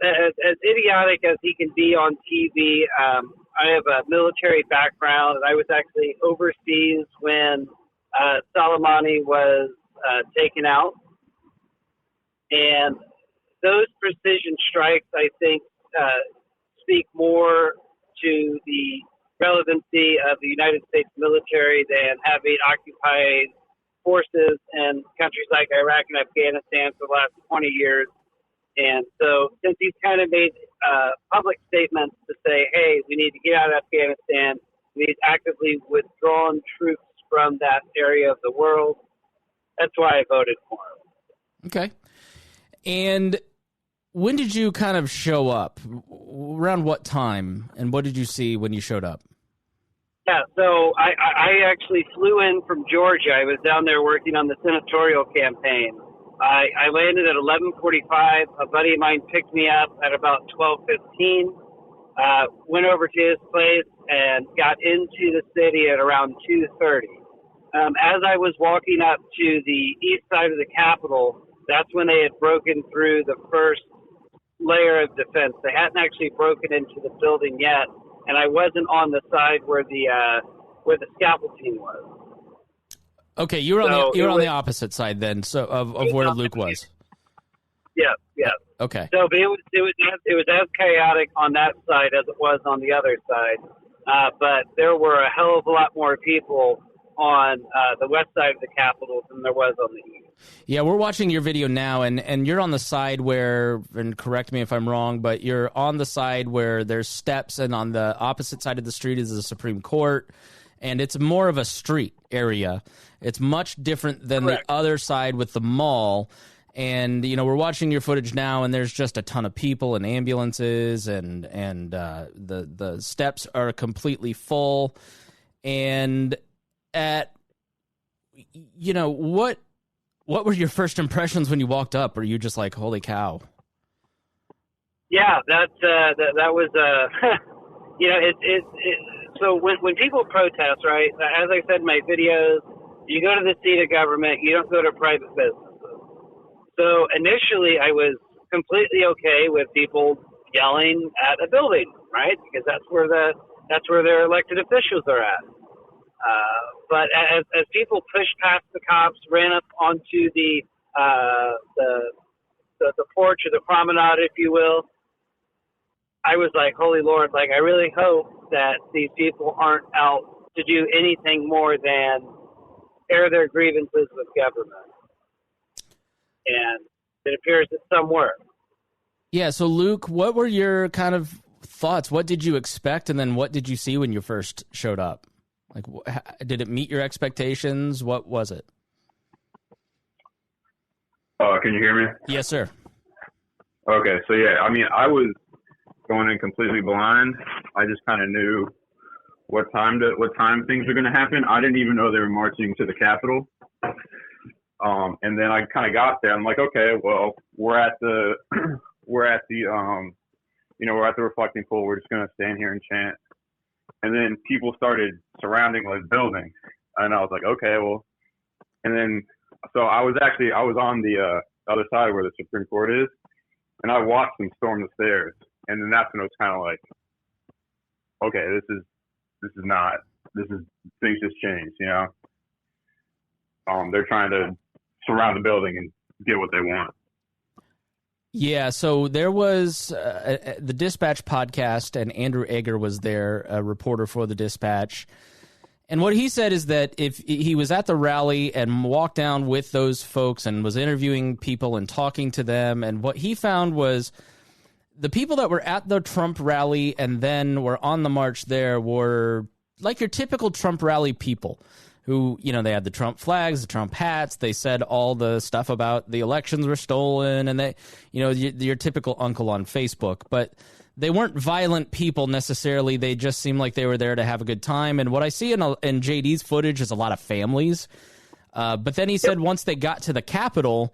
Speaker 8: idiotic as he can be on TV, I have a military background, and I was actually overseas when Soleimani was taken out. And those precision strikes, I think, speak more to the relevancy of the United States military than having occupied forces in countries like Iraq and Afghanistan for the last 20 years. And so since he's kind of made public statements to say, hey, we need to get out of Afghanistan, we need actively withdrawn troops from that area of the world, that's why I voted for him.
Speaker 1: Okay. And when did you kind of show up? Around what time? And what did you see when you showed up?
Speaker 8: Yeah, so I actually flew in from Georgia. I was down there working on the senatorial campaign. I landed at 11:45. A buddy of mine picked me up at about 12:15. Went over to his place and got into the city at around 2:30. As I was walking up to the east side of the Capitol, that's when they had broken through the first layer of defense. They hadn't actually broken into the building yet, and I wasn't on the side where where the scaffolding was.
Speaker 1: Okay, you were on the opposite side then, so of where Luke was.
Speaker 8: Yeah.
Speaker 1: Okay.
Speaker 8: So it was as chaotic on that side as it was on the other side, but there were a hell of a lot more people on the west side of the Capitol than there was on the east.
Speaker 1: Yeah, we're watching your video now, and you're on the side where, and correct me if I'm wrong, but you're on the side where there's steps, and on the opposite side of the street is the Supreme Court, and it's more of a street area. It's much different than
Speaker 8: Correct.
Speaker 1: the other side with the mall. And, we're watching your footage now, and there's just a ton of people and ambulances, and the steps are completely full. And what were your first impressions when you walked up? Were you just like, holy cow?
Speaker 8: Yeah, that was so when people protest, right? As I said in my videos, you go to the seat of government. You don't go to private businesses. So initially, I was completely okay with people yelling at a building, right? Because that's where their elected officials are at. But as people pushed past the cops, ran up onto the porch or the promenade, if you will, I was like, holy Lord, like, I really hope that these people aren't out to do anything more than air their grievances with government. And it appears that some were.
Speaker 1: Yeah, so Luke, what were your kind of thoughts? What did you expect, and then what did you see when you first showed up? Like, did it meet your expectations? What was it?
Speaker 9: Can you hear me?
Speaker 1: Yes, sir.
Speaker 9: Okay, so yeah, I mean, I was going in completely blind. I just kind of knew what time things were going to happen. I didn't even know they were marching to the Capitol. And then I kind of got there. I'm like, okay, well, we're at the reflecting pool. We're just going to stand here and chant. And then people started surrounding the building, and I was like, okay, well. And then, so I was on the other side where the Supreme Court is, and I watched them storm the stairs. And then that's when it was kind of like, okay, things just changed, They're trying to surround the building and get what they want.
Speaker 1: Yeah, so there was the Dispatch podcast, and Andrew Egger was there, a reporter for the Dispatch. And what he said is that if he was at the rally and walked down with those folks and was interviewing people and talking to them, and what he found was the people that were at the Trump rally and then were on the march there were like your typical Trump rally people who, they had the Trump flags, the Trump hats. They said all the stuff about the elections were stolen, and they, your typical uncle on Facebook. But they weren't violent people necessarily. They just seemed like they were there to have a good time. And what I see in JD's footage is a lot of families. But then he said once they got to the Capitol,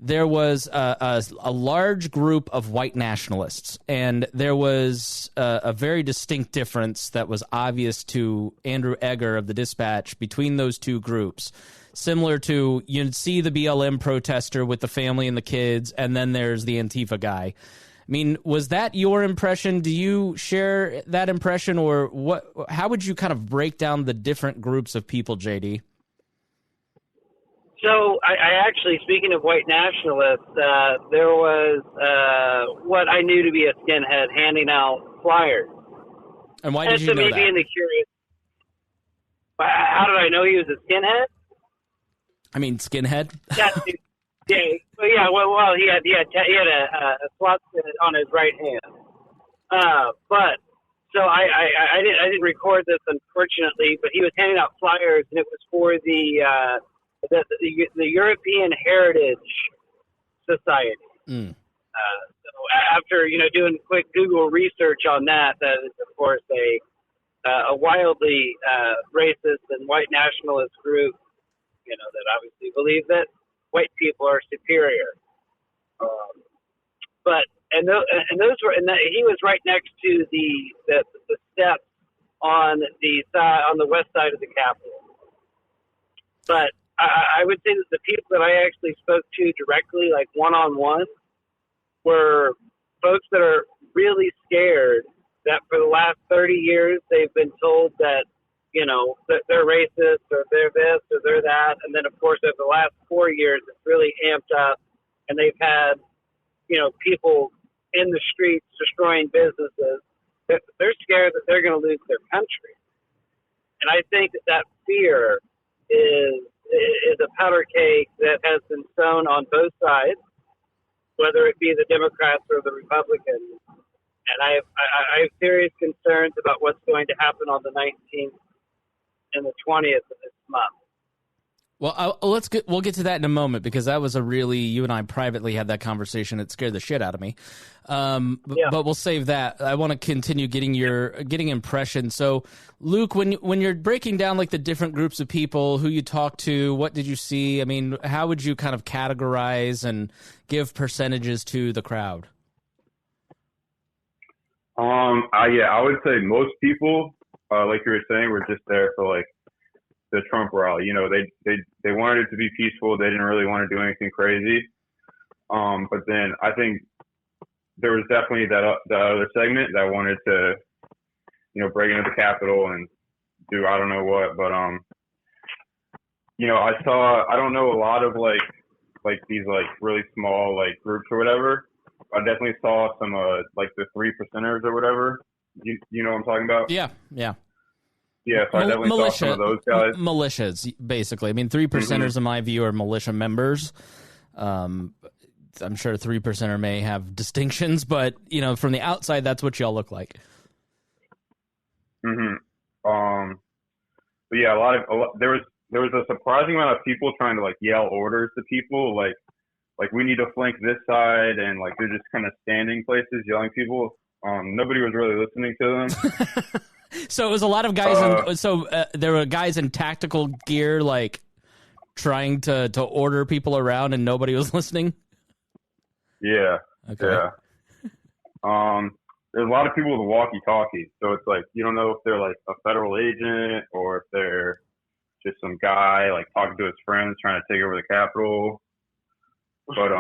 Speaker 1: there was a large group of white nationalists, and there was a very distinct difference that was obvious to Andrew Egger of the Dispatch between those two groups, similar to you'd see the BLM protester with the family and the kids, and then there's the Antifa guy. I mean, was that your impression? Do you share that impression, or what? How would you kind of break down the different groups of people, JD?
Speaker 8: So I actually, speaking of white nationalists, there was what I knew to be a skinhead handing out flyers.
Speaker 1: And why did you know that?
Speaker 8: Being the curious, how did I know he was a skinhead?
Speaker 1: I mean, skinhead.
Speaker 8: Yeah. Well, he had a swastika on his right hand. But so I didn't record this, unfortunately. But he was handing out flyers, and it was for the European Heritage Society. So after doing quick Google research on that is of course a wildly racist and white nationalist group, that obviously believe that white people are superior. He was right next to the steps on the west side of the Capitol. But I would say that the people that I actually spoke to directly, like one-on-one, were folks that are really scared that for the last 30 years they've been told that they're racist or they're this or they're that. And then, of course, over the last 4 years, it's really amped up, and they've had, people in the streets destroying businesses. They're scared that they're going to lose their country. And I think that fear is a powder cake that has been sown on both sides, whether it be the Democrats or the Republicans. And I have serious concerns about what's going to happen on the 19th and the 20th of this month.
Speaker 1: Well, we'll get to that in a moment, because that was you and I privately had that conversation. It scared the shit out of me. But we'll save that. I want to continue getting impressions. So, Luke, when you're breaking down like the different groups of people who you talk to, what did you see? I mean, how would you kind of categorize and give percentages to the crowd?
Speaker 9: I would say most people, like you were saying, were just there for like the Trump rally. They wanted it to be peaceful. They didn't really want to do anything crazy. But then I think there was definitely that other segment that wanted to, break into the Capitol and do I don't know what. But I don't know a lot of like these like really small like groups or whatever. I definitely saw some like the 3%ers or whatever. You know what I'm talking about?
Speaker 1: Yeah.
Speaker 9: Yeah, so I definitely saw some of those guys.
Speaker 1: Militias, basically. I mean, 3%ers in my view are militia members. I'm sure 3%er may have distinctions, but from the outside, that's what y'all look like.
Speaker 9: But yeah, there was a surprising amount of people trying to like yell orders to people, like we need to flank this side, and like they're just kind of standing places yelling people. Nobody was really listening to them.
Speaker 1: So it was a lot of guys. There were guys in tactical gear, like trying to order people around, and nobody was listening.
Speaker 9: Yeah.
Speaker 1: Okay.
Speaker 9: Yeah. There's a lot of people with walkie-talkies, so it's like you don't know if they're like a federal agent or if they're just some guy like talking to his friends trying to take over the Capitol. But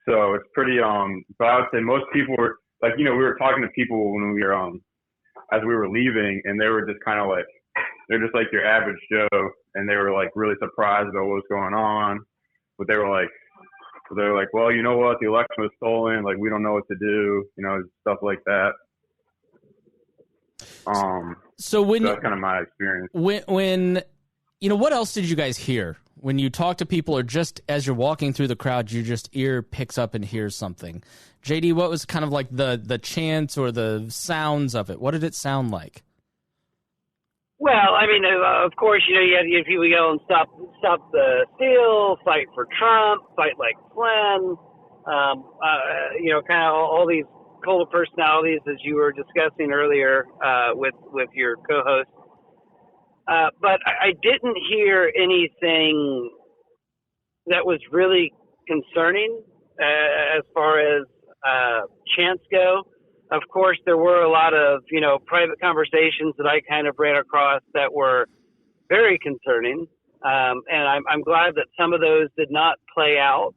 Speaker 9: so it's pretty But I would say most people were like we were talking to people when we were as we were leaving, and they were just kind of like, they're just like your average Joe, and they were like really surprised about what was going on, but they were like, well, you know what, the election was stolen, like we don't know what to do, stuff like that. So that's kind of my experience.
Speaker 1: When what else did you guys hear when you talk to people, or just as you're walking through the crowd, you just ear picks up and hears something? JD, what was kind of like the chants or the sounds of it? What did it sound like?
Speaker 8: Well, I mean, of course, you had people yelling, stop the steal, fight for Trump, fight like Flynn, kind of all these cult of personalities, as you were discussing earlier with your co-host. But I didn't hear anything that was really concerning as far as chants go. Of course, there were a lot of, private conversations that I kind of ran across that were very concerning. And I'm glad that some of those did not play out.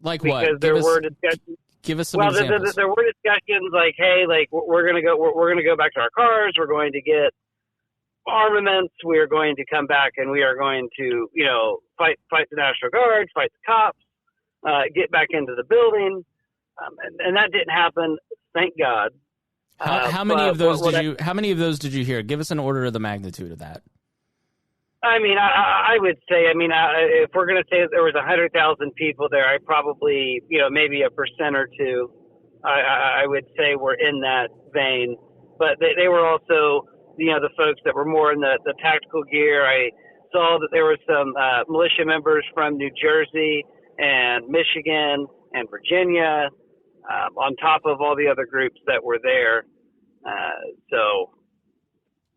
Speaker 1: Like
Speaker 8: because
Speaker 1: what?
Speaker 8: There were discussions.
Speaker 1: Give us some examples.
Speaker 8: There were discussions like, hey, like we're going to go back to our cars. We're going to get armaments. We are going to come back and we are going to, fight the National Guard, fight the cops, get back into the building. And that didn't happen. Thank God.
Speaker 1: How many of those did you hear? Give us an order of the magnitude of that.
Speaker 8: I mean, I would say, if we're going to say that there was 100,000 people there, I probably, maybe 1% or 2, I would say were in that vein. But they were also, the folks that were more in the tactical gear. I saw that there were some militia members from New Jersey and Michigan and Virginia, on top of all the other groups that were there. So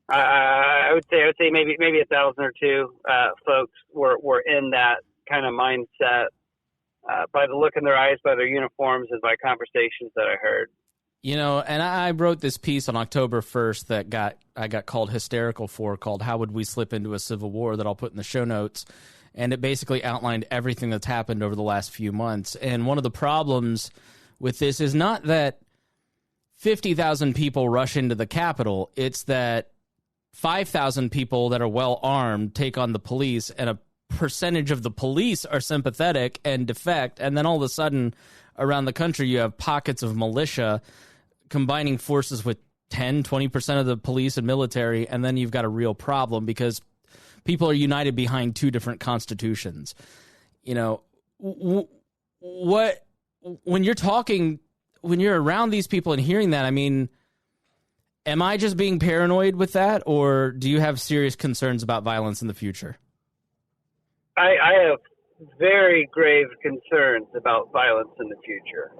Speaker 8: I would say maybe 1,000 or 2 folks were in that kind of mindset by the look in their eyes, by their uniforms, and by conversations that I heard.
Speaker 1: And I wrote this piece on October 1st that I got called hysterical for, called "How Would We Slip into a Civil War?" that I'll put in the show notes. And it basically outlined everything that's happened over the last few months. And one of the problems with this is not that 50,000 people rush into the Capitol. It's that 5,000 people that are well armed take on the police, and a percentage of the police are sympathetic and defect, and then all of a sudden around the country you have pockets of militia combining forces with 10-20% of the police and military, and then you've got a real problem because people are united behind two different constitutions. You know, what when you're around these people and hearing that, I mean, am I just being paranoid with that, or do you have serious concerns about violence in the future?
Speaker 8: I have very grave concerns about violence in the future.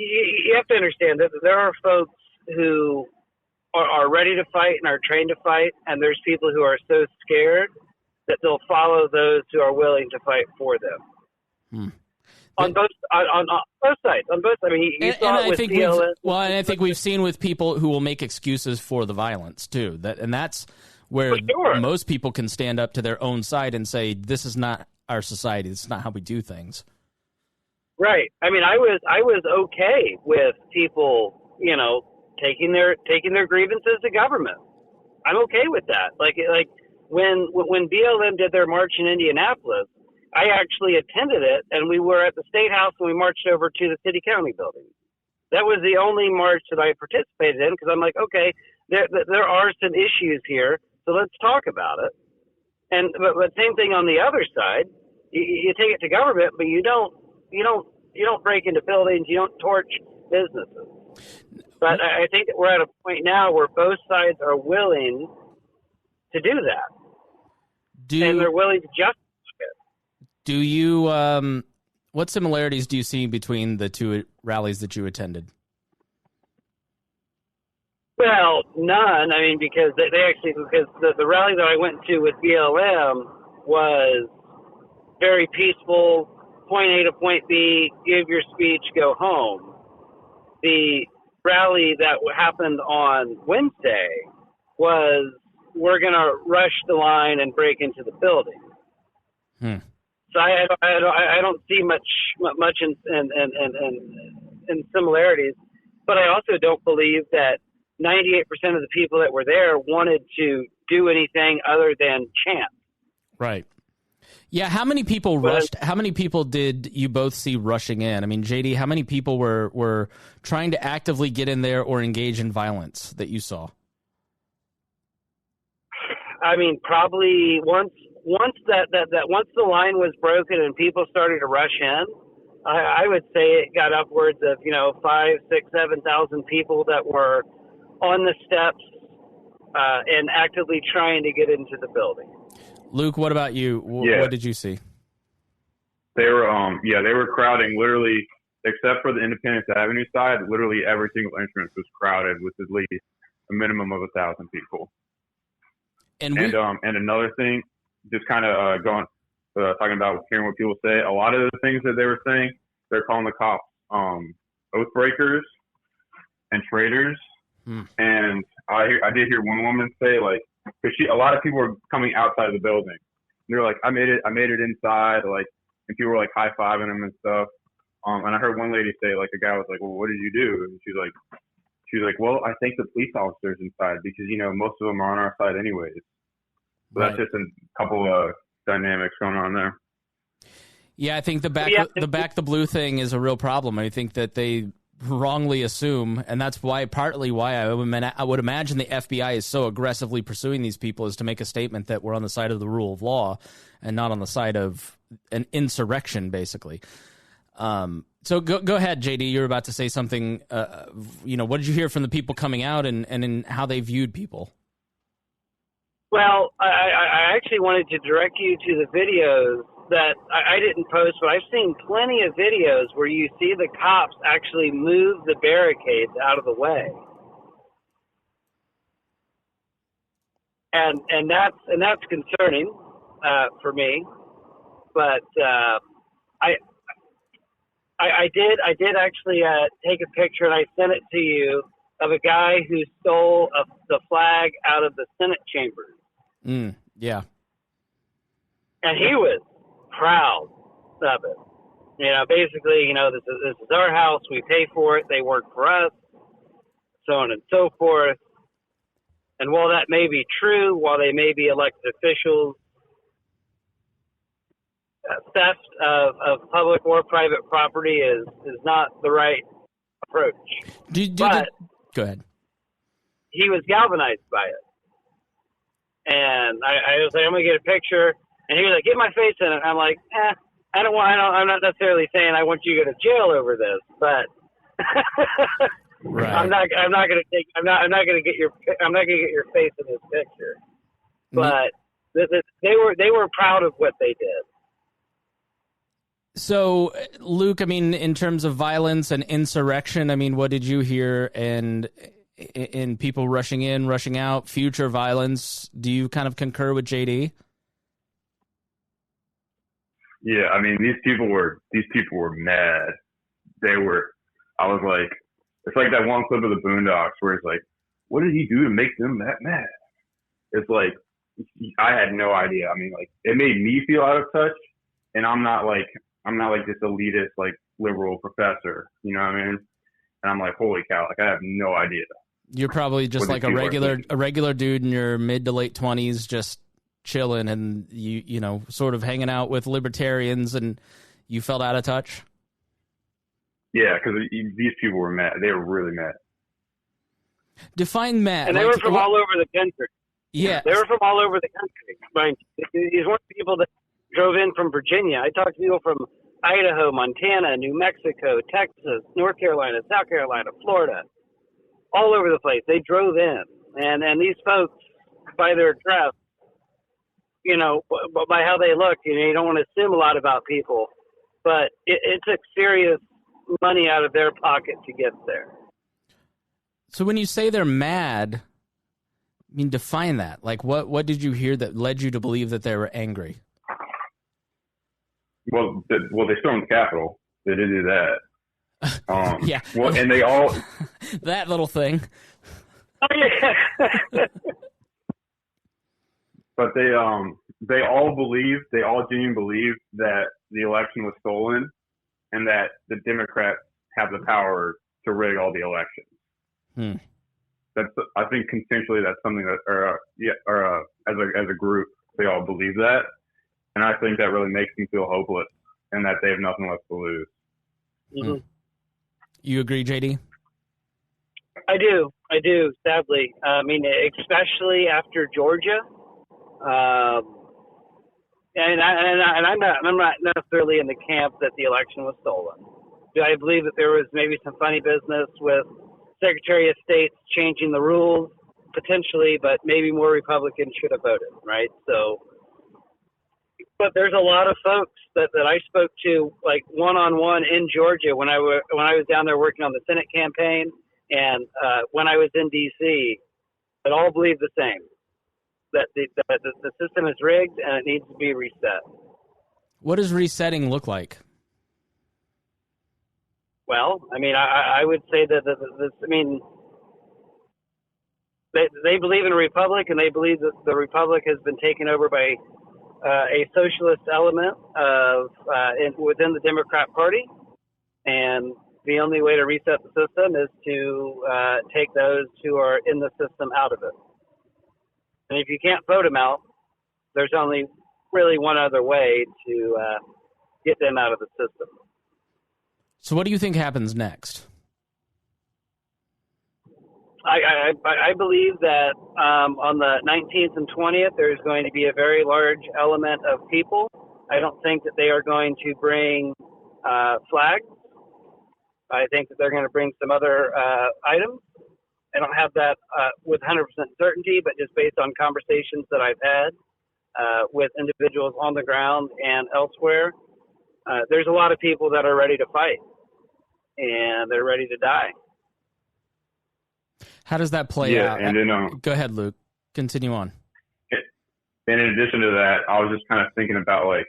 Speaker 8: You have to understand that there are folks who are ready to fight and are trained to fight, and there's people who are so scared that they'll follow those who are willing to fight for them. On both sides. I mean, you saw it with BLM.
Speaker 1: Well, and I think we've seen with people who will make excuses for the violence too. That's where most people can stand up to their own side and say, "This is not our society. This is not how we do things."
Speaker 8: Right. I mean, I was okay with people, you know, taking their grievances to government. I'm okay with that. Like when BLM did their march in Indianapolis, I actually attended it, and we were at the State House, and we marched over to the City County building. That was the only march that I participated in, because I'm like, okay, there are some issues here, so let's talk about it. But same thing on the other side. You take it to government, but you don't break into buildings, you don't torch businesses. But I think that we're at a point now where both sides are willing to do that, and they're willing to justify it.
Speaker 1: Do you? What similarities do you see between the two rallies that you attended?
Speaker 8: Well, none. I mean, because the rally that I went to with BLM was very peaceful. Point A to point B, give your speech, go home. The rally that happened on Wednesday was, we're going to rush the line and break into the building. So I don't see much in similarities, but I also don't believe that 98% of the people that were there wanted to do anything other than chant.
Speaker 1: Right. Yeah, how many people rushed? How many people did you both see rushing in? I mean, JD, how many people were trying to actively get in there or engage in violence that you saw?
Speaker 8: I mean, probably once the line was broken and people started to rush in, I would say it got upwards of 5,000, 6,000, 7,000 people that were on the steps and actively trying to get into the building.
Speaker 1: Luke, what about you? What did you see?
Speaker 9: They were crowding literally, except for the Independence Avenue side. Literally every single entrance was crowded with at least a minimum of 1,000 people. And another thing, just kind of talking about hearing what people say. A lot of the things that they were saying, they're calling the cops oath breakers and traitors. And I did hear one woman say, like, because a lot of people were coming outside of the building. And they were like, I made it inside, like, and people were like high fiving them and stuff. And I heard one lady say, like, a guy was like, well, what did you do? And she was like, well, I think the police officers inside because most of them are on our side anyways. So that's just a couple of dynamics going on there.
Speaker 1: Yeah, I think the back the blue thing is a real problem. I think that they wrongly assume, and that's partly why I would imagine the FBI is so aggressively pursuing these people, is to make a statement that we're on the side of the rule of law and not on the side of an insurrection, basically. So go ahead, JD. You're about to say something. What did you hear from the people coming out and in how they viewed people?
Speaker 8: Well, I actually wanted to direct you to the videos that I didn't post, but I've seen plenty of videos where you see the cops actually move the barricades out of the way. And that's concerning for me. But I did actually take a picture, and I sent it to you, of a guy who stole the flag out of the Senate chambers.
Speaker 1: Yeah.
Speaker 8: And he was proud of it. Basically, this is our house. We pay for it. They work for us. so on and so forth. And while that may be true, while they may be elected officials, theft of public or private property is not the right approach.
Speaker 1: Go ahead.
Speaker 8: He was galvanized by it. And I was like, I'm going to get a picture. And he was like, get my face in it. I'm like, I'm not necessarily saying I want you to go to jail over this, but
Speaker 1: right.
Speaker 8: I'm not going to get your face in this picture. But they were proud of what they did.
Speaker 1: So, Luke, I mean, in terms of violence and insurrection, I mean, what did you hear? And in people rushing in, rushing out, future violence, do you kind of concur with JD?
Speaker 9: Yeah, I mean, these people were mad. I was like, it's like that one clip of the Boondocks where it's like, what did he do to make them that mad? It's like, I had no idea. I mean, like, it made me feel out of touch, and I'm not like this elitist, like, liberal professor, you know what I mean? And I'm like, holy cow, like, I have no idea.
Speaker 1: You're probably just like a regular dude in your mid to late 20s, just chilling, and you know, sort of hanging out with libertarians, and you felt out of touch.
Speaker 9: Yeah, because these people were mad. They were really mad.
Speaker 1: Define mad.
Speaker 8: And they were from all over the country.
Speaker 1: Yeah.
Speaker 8: They were from all over the country. These weren't people that drove in from Virginia. I talked to people from Idaho, Montana, New Mexico, Texas, North Carolina, South Carolina, Florida, all over the place. They drove in. And these folks, by their dress, you know, by how they look, you know, you don't want to assume a lot about people, but it took serious money out of their pocket to get there.
Speaker 1: So when you say they're mad, I mean, define that. Like, what did you hear that led you to believe that they were angry?
Speaker 9: Well, they stormed the Capitol. They did do that.
Speaker 1: Yeah.
Speaker 9: Well, and they all
Speaker 1: that little thing.
Speaker 8: Oh, yeah.
Speaker 9: But they all genuinely believe that the election was stolen, and that the Democrats have the power to rig all the elections. I think consensually that's something that, as a group, they all believe that, and I think that really makes them feel hopeless and that they have nothing left to lose.
Speaker 8: Mm-hmm.
Speaker 1: You agree, JD?
Speaker 8: I do. Sadly, I mean, especially after Georgia, and I'm not necessarily in the camp that the election was stolen. I believe that there was maybe some funny business with Secretary of State changing the rules potentially, but maybe more Republicans should have voted, right? So, but there's a lot of folks that I spoke to, like one-on-one in Georgia when I was down there working on the Senate campaign, and when I was in D.C., that all believe the same, that the system is rigged and it needs to be reset.
Speaker 1: What does resetting look like?
Speaker 8: Well, I mean, I would say that they believe in a republic, and they believe that the republic has been taken over by a socialist element within the Democrat Party, and the only way to reset the system is to take those who are in the system out of it. And if you can't vote them out, there's only really one other way to get them out of the system.
Speaker 1: So what do you think happens next?
Speaker 8: I believe that on the 19th and 20th, there's going to be a very large element of people. I don't think that they are going to bring flags. I think that they're going to bring some other items. I don't have that with 100% certainty, but just based on conversations that I've had with individuals on the ground and elsewhere, there's a lot of people that are ready to fight, and they're ready to die.
Speaker 1: How does that play out?
Speaker 9: And then,
Speaker 1: go ahead, Luke. Continue on.
Speaker 9: And in addition to that, I was just kind of thinking about like,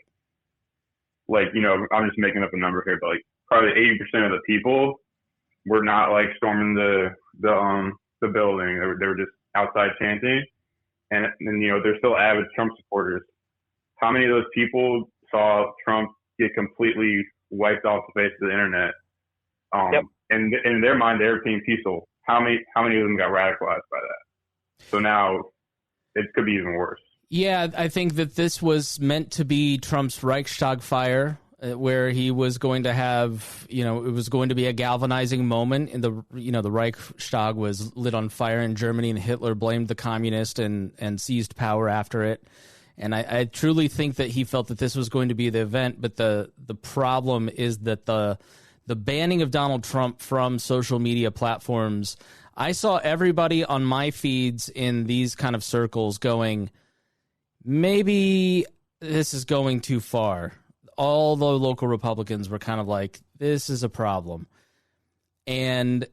Speaker 9: you know, I'm just making up a number here, but like probably 80% of the people were not like storming the building. They were just outside chanting. And you know, they're still avid Trump supporters. How many of those people saw Trump get completely wiped off the face of the internet?
Speaker 8: Yep.
Speaker 9: And in their mind, they were being peaceful. how many of them got radicalized by that? So now it could be even worse.
Speaker 1: Yeah, I think that this was meant to be Trump's Reichstag fire, where he was going to have, it was going to be a galvanizing moment. In the Reichstag was lit on fire in Germany, and Hitler blamed the communists and seized power after it. And I truly think that he felt that this was going to be the event. But the problem is that the banning of Donald Trump from social media platforms, I saw everybody on my feeds in these kind of circles going, maybe this is going too far. All the local Republicans were kind of like, this is a problem. And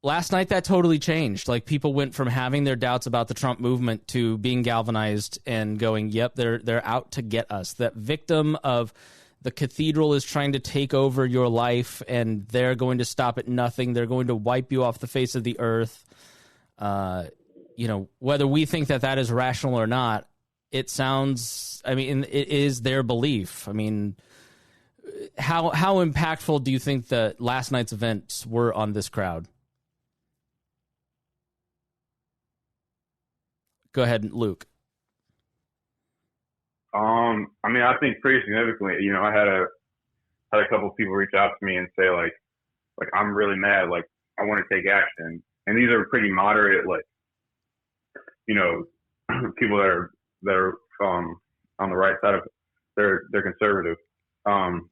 Speaker 1: last night that totally changed. Like, people went from having their doubts about the Trump movement to being galvanized and going, yep, they're out to get us. That victim of the cathedral is trying to take over your life, and they're going to stop at nothing. They're going to wipe you off the face of the earth. Whether we think that is rational or not, it sounds, it is their belief. How impactful do you think that last night's events were on this crowd? Go ahead, Luke.
Speaker 9: I think pretty significantly. I had a couple of people reach out to me and say like I'm really mad, like I want to take action. And these are pretty moderate, people that are on the right side of they're conservative. And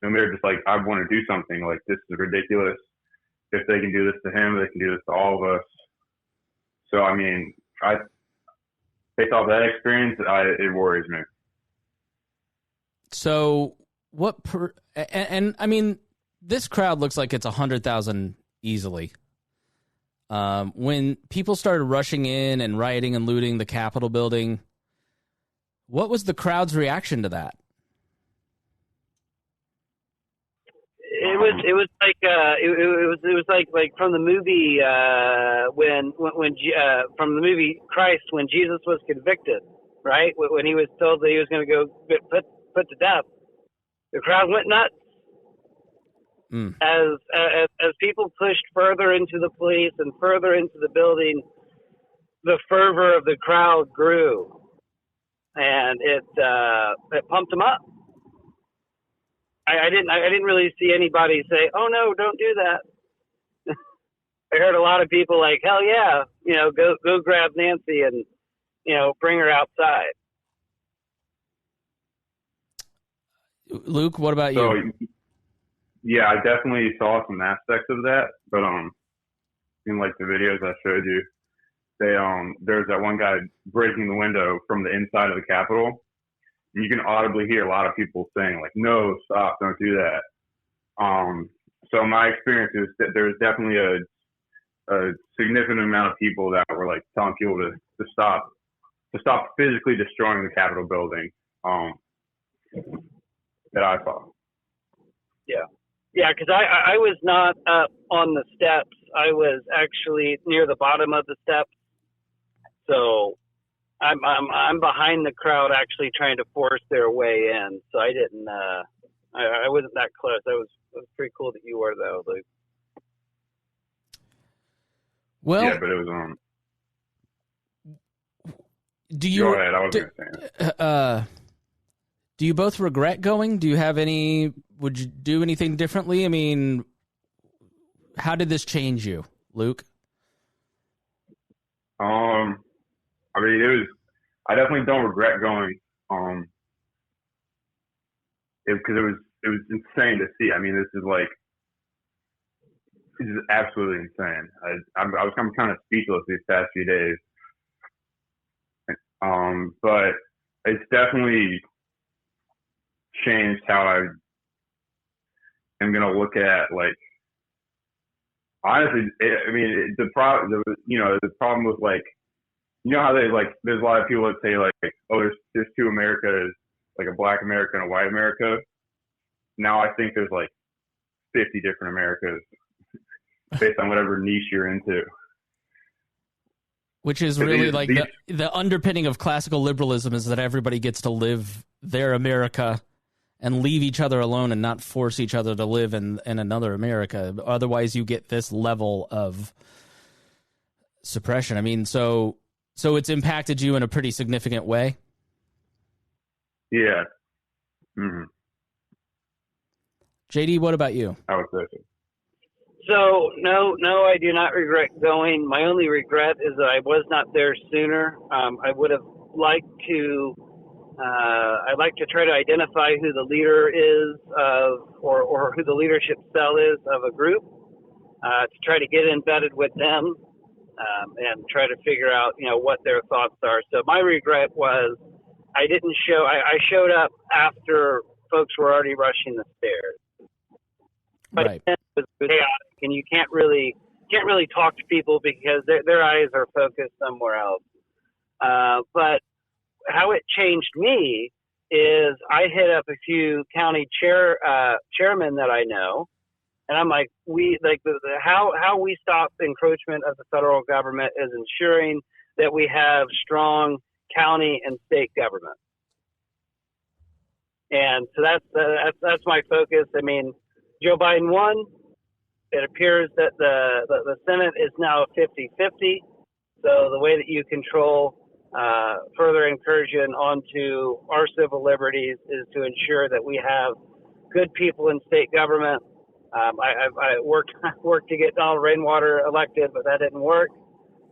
Speaker 9: they're just like, I want to do something. Like, this is ridiculous. If they can do this to him, they can do this to all of us. So based off that experience, it worries me.
Speaker 1: So this crowd looks like it's 100,000 easily. When people started rushing in and rioting and looting the Capitol building, what was the crowd's reaction to that?
Speaker 8: It was like from the movie when from the movie Christ, when Jesus was convicted, right? When he was told that he was going to go get put to death, the crowd went nuts. As people pushed further into the police and further into the building, the fervor of the crowd grew, and it pumped them up. I didn't really see anybody say, "Oh no, don't do that." I heard a lot of people like, "Hell yeah, go grab Nancy and bring her outside."
Speaker 1: Luke, what about you?
Speaker 9: Yeah, I definitely saw some aspects of that, but in like the videos I showed you, there's that one guy breaking the window from the inside of the Capitol. You can audibly hear a lot of people saying like, "No, stop, don't do that." So my experience is that there's definitely a significant amount of people that were like telling people to stop physically destroying the Capitol building. That I saw.
Speaker 8: Yeah, because I was not up on the steps. I was actually near the bottom of the steps. So I'm behind the crowd, actually trying to force their way in. So I didn't. I wasn't that close. It was pretty cool that you were though, Luke.
Speaker 1: Well,
Speaker 9: yeah, but it was
Speaker 1: Do you?
Speaker 9: Go ahead. I was going to say.
Speaker 1: Do you both regret going? Do you have any? Would you do anything differently? How did this change you, Luke?
Speaker 9: I definitely don't regret going. Because it was insane to see. This is absolutely insane. I'm kind of speechless these past few days. But it's definitely changed how I am going to look at, honestly, the problem with, how they, there's a lot of people that say, oh, there's two Americas, a black America and a white America. Now I think there's 50 different Americas based on whatever niche you're into.
Speaker 1: Which is really the underpinning of classical liberalism is that everybody gets to live their America and leave each other alone and not force each other to live in another America. Otherwise, you get this level of suppression. I mean, so it's impacted you in a pretty significant way?
Speaker 9: Yeah. Mm-hmm.
Speaker 1: JD, what about you?
Speaker 9: I would say so.
Speaker 8: So, no, I do not regret going. My only regret is that I was not there sooner. I would have liked to, I'd like to try to identify who the leader is of, or who the leadership cell is of a group, to try to get embedded with them, and try to figure out, what their thoughts are. So my regret was I didn't show, I showed up after folks were already rushing the stairs. But
Speaker 1: right.
Speaker 8: It was chaotic, and you can't really talk to people because their eyes are focused somewhere else. But how it changed me is I hit up a few county chairmen that I know, and I'm like, how we stop encroachment of the federal government is ensuring that we have strong county and state government. And so that's my focus. I mean, Joe Biden won. It appears that the Senate is now 50-50. So the way that you control further incursion onto our civil liberties is to ensure that we have good people in state government. I worked to get Donald Rainwater elected, but that didn't work.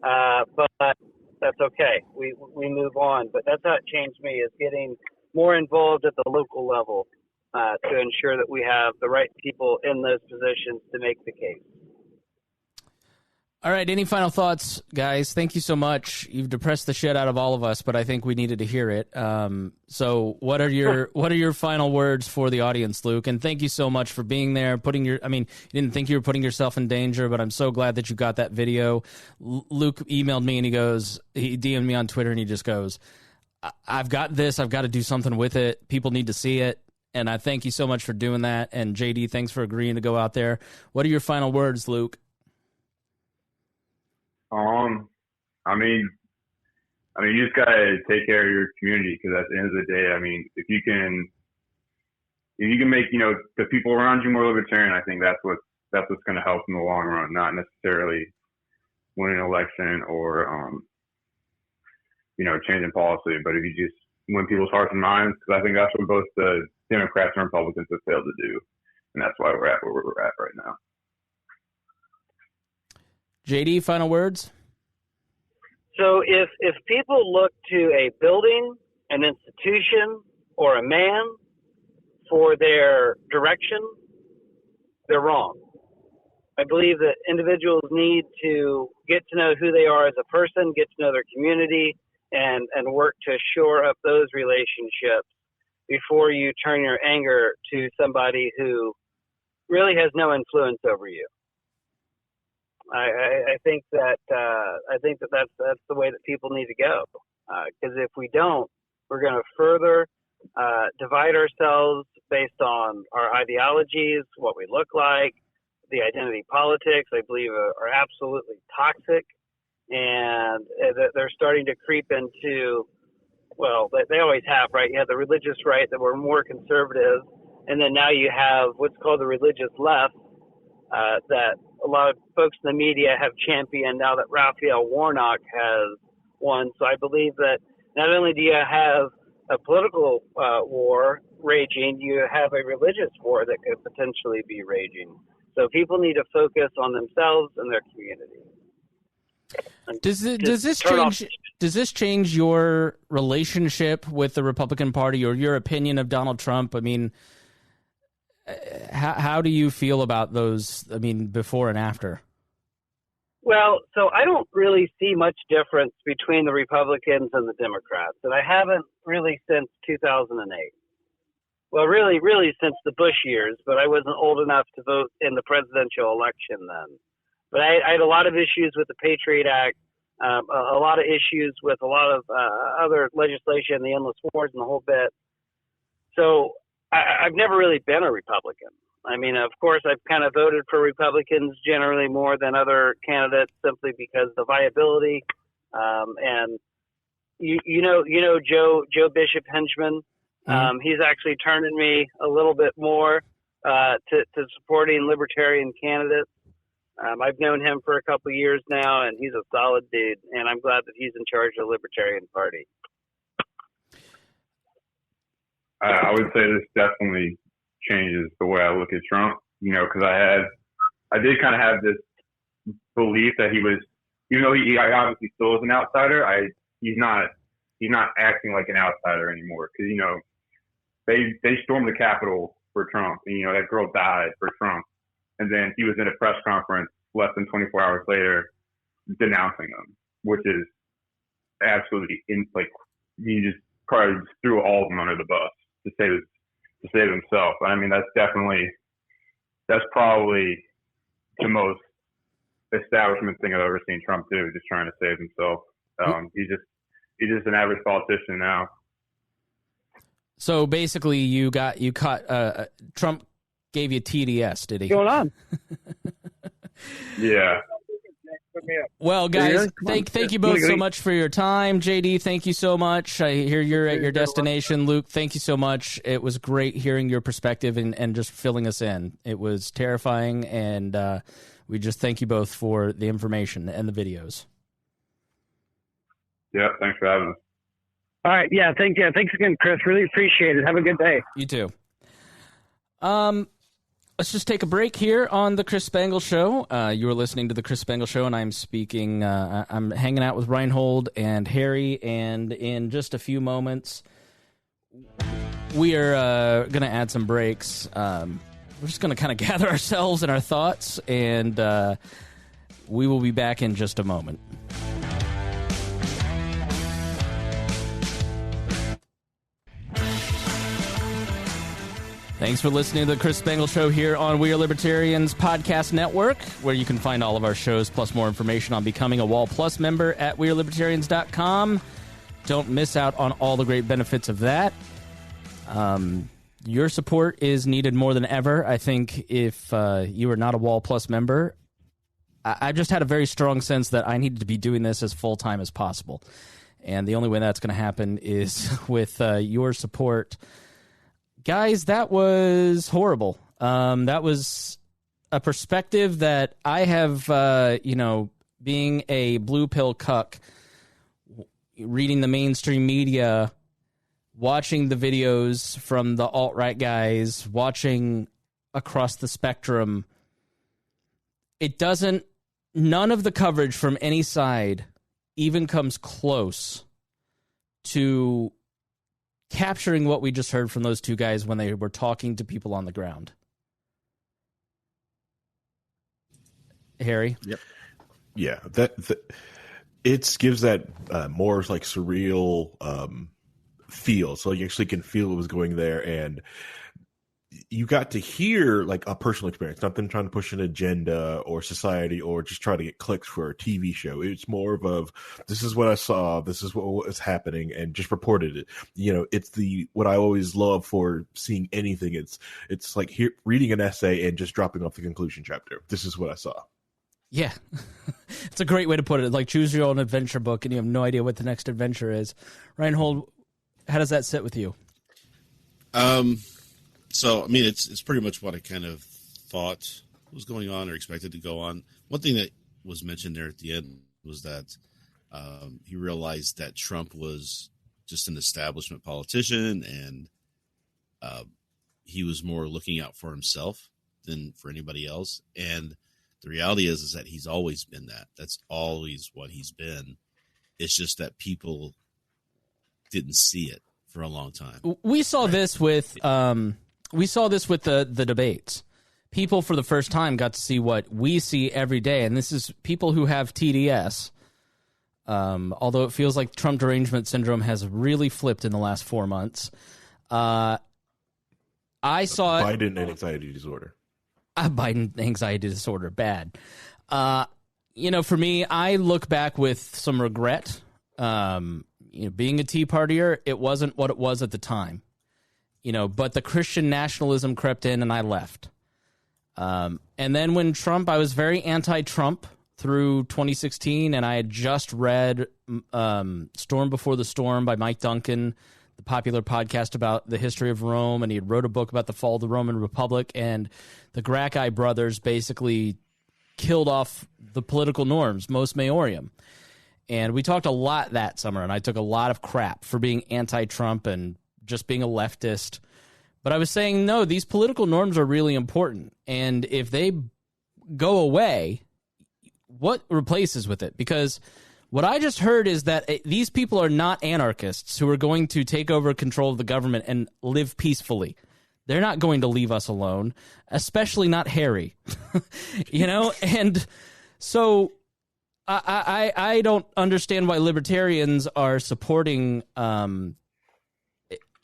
Speaker 8: But that's okay. We move on. But that's how it changed me, is getting more involved at the local level. To ensure that we have the right people in those positions to make the case.
Speaker 1: All right. Any final thoughts, guys? Thank you so much. You've depressed the shit out of all of us, but I think we needed to hear it. So what are your final words for the audience, Luke? And thank you so much for being there, you didn't think you were putting yourself in danger, but I'm so glad that you got that video. Luke emailed me and he DM'd me on Twitter and he just goes, I've got this. I've got to do something with it. People need to see it. And I thank you so much for doing that. And JD, thanks for agreeing to go out there. What are your final words, Luke?
Speaker 9: I mean, you just gotta take care of your community, because at the end of the day, I mean, if you can make, the people around you more libertarian, I think that's what's going to help in the long run, not necessarily winning an election or, changing policy. But if you just win people's hearts and minds, because I think that's what both the Democrats and Republicans have failed to do. And that's why we're at where we're at right now.
Speaker 1: JD, final words?
Speaker 8: So if people look to a building, an institution, or a man for their direction, they're wrong. I believe that individuals need to get to know who they are as a person, get to know their community, and work to shore up those relationships before you turn your anger to somebody who really has no influence over you. I think that's the way that people need to go. Because if we don't, we're going to further divide ourselves based on our ideologies, what we look like. The identity politics, I believe, are absolutely toxic, and they're starting to creep into, well, they always have, right? You have the religious right that were more conservative, and then now you have what's called the religious left that a lot of folks in the media have championed now that Raphael Warnock has won. So I believe that not only do you have a political war raging, you have a religious war that could potentially be raging. So people need to focus on themselves and their community.
Speaker 1: Does this change your relationship with the Republican Party or your opinion of Donald Trump? I mean, how do you feel about those? I mean, before and after.
Speaker 8: Well, so I don't really see much difference between the Republicans and the Democrats, and I haven't really since 2008. Well, really since the Bush years, but I wasn't old enough to vote in the presidential election then. But I had a lot of issues with the Patriot Act, a lot of issues with a lot of other legislation, the endless wars and the whole bit. So I've never really been a Republican. I mean, of course, I've kind of voted for Republicans generally more than other candidates simply because the viability. And you know Joe Bishop Henchman. He's actually turning me a little bit more to supporting libertarian candidates. I've known him for a couple of years now, and he's a solid dude, and I'm glad that he's in charge of the Libertarian Party.
Speaker 9: I would say this definitely changes the way I look at Trump, because I did kind of have this belief that he was, even though he obviously still is an outsider, he's not acting like an outsider anymore. Because, they stormed the Capitol for Trump, and, that girl died for Trump. And then he was in a press conference less than 24 hours later denouncing them, which is absolutely he just probably threw all of them under the bus to save himself. I mean, that's probably the most establishment thing I've ever seen Trump do, just trying to save himself. He's just an average politician now.
Speaker 1: So basically, you caught Trump gave you TDS, did he?
Speaker 8: What's going on?
Speaker 9: Yeah.
Speaker 1: Well, guys, thank you both so much for your time. JD, thank you so much. I hear you're at your destination. Luke, thank you so much. It was great hearing your perspective and just filling us in. It was terrifying, and we just thank you both for the information and the videos.
Speaker 9: Yeah, thanks for having us.
Speaker 8: All right, yeah, thanks again, Chris. Really appreciate it. Have a good day.
Speaker 1: You too. Let's just take a break here on the Chris Spangle Show. You are listening to the Chris Spangle Show, and I'm speaking. I'm hanging out with Rhinehold and Harry, and in just a few moments, we are going to add some breaks. We're just going to kind of gather ourselves and our thoughts, and we will be back in just a moment. Thanks for listening to the Chris Spangle Show here on We Are Libertarians Podcast Network, where you can find all of our shows plus more information on becoming a Wall Plus member at WeareLibertarians.com. Don't miss out on all the great benefits of that. Your support is needed more than ever. I think if you are not a Wall Plus member, I just had a very strong sense that I needed to be doing this as full-time as possible. And the only way that's going to happen is with your support. Guys, that was horrible. That was a perspective that I have, being a blue pill cuck, reading the mainstream media, watching the videos from the alt-right guys, watching across the spectrum. None of the coverage from any side even comes close to capturing what we just heard from those two guys when they were talking to people on the ground. Harry?
Speaker 5: Yep. Yeah, it gives that more like surreal feel. So you actually can feel what was going there, and you got to hear like a personal experience, not them trying to push an agenda or society or just try to get clicks for a TV show. It's more of this is what I saw, this is what was happening, and just reported it. It's what I always love for seeing anything. It's like reading an essay and just dropping off the conclusion chapter. This is what I saw.
Speaker 1: Yeah. It's a great way to put it. Like choose your own adventure book and you have no idea what the next adventure is. Rhinehold, how does that sit with you?
Speaker 6: So, I mean, it's pretty much what I kind of thought was going on or expected to go on. One thing that was mentioned there at the end was that he realized that Trump was just an establishment politician, and he was more looking out for himself than for anybody else. And the reality is that he's always been that. That's always what he's been. It's just that people didn't see it for a long time.
Speaker 1: We saw this with the debates. People for the first time got to see what we see every day, and this is people who have TDS. Although it feels like Trump derangement syndrome has really flipped in the last 4 months. I saw
Speaker 5: Biden anxiety disorder.
Speaker 1: Biden anxiety disorder, bad. For me, I look back with some regret. Being a Tea Partier, it wasn't what it was at the time. But the Christian nationalism crept in and I left. And then when Trump, I was very anti-Trump through 2016, and I had just read Storm Before the Storm by Mike Duncan, the popular podcast about the history of Rome, and he wrote a book about the fall of the Roman Republic, and the Gracchi brothers basically killed off the political norms, mos maiorum. And we talked a lot that summer, and I took a lot of crap for being anti-Trump and just being a leftist. But I was saying, no, these political norms are really important. And if they go away, what replaces with it? Because what I just heard is that these people are not anarchists who are going to take over control of the government and live peacefully. They're not going to leave us alone, especially not Harry. And so I don't understand why libertarians are supporting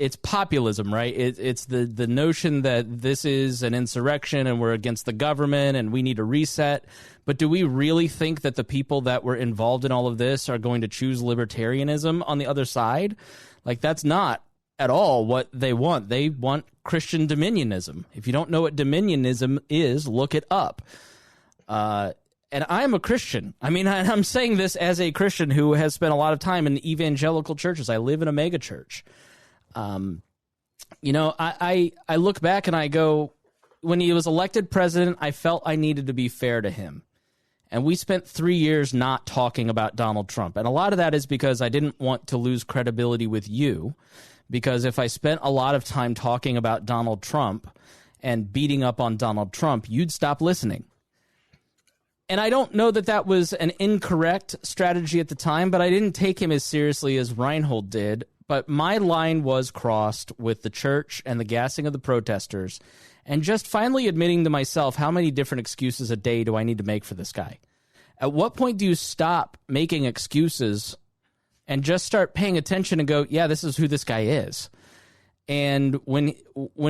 Speaker 1: it's populism, right? It's the notion that this is an insurrection and we're against the government and we need a reset. But do we really think that the people that were involved in all of this are going to choose libertarianism on the other side? Like, that's not at all what they want. They want Christian dominionism. If you don't know what dominionism is, look it up. And I'm a Christian. I mean, I'm saying this as a Christian who has spent a lot of time in evangelical churches. I live in a mega church. I look back and I go, when he was elected president, I felt I needed to be fair to him. And we spent 3 years not talking about Donald Trump. And a lot of that is because I didn't want to lose credibility with you. Because if I spent a lot of time talking about Donald Trump and beating up on Donald Trump, you'd stop listening. And I don't know that that was an incorrect strategy at the time, but I didn't take him as seriously as Rhinehold did. But my line was crossed with the church and the gassing of the protesters, and just finally admitting to myself, how many different excuses a day do I need to make for this guy? At what point do you stop making excuses and just start paying attention and go, yeah, this is who this guy is? And when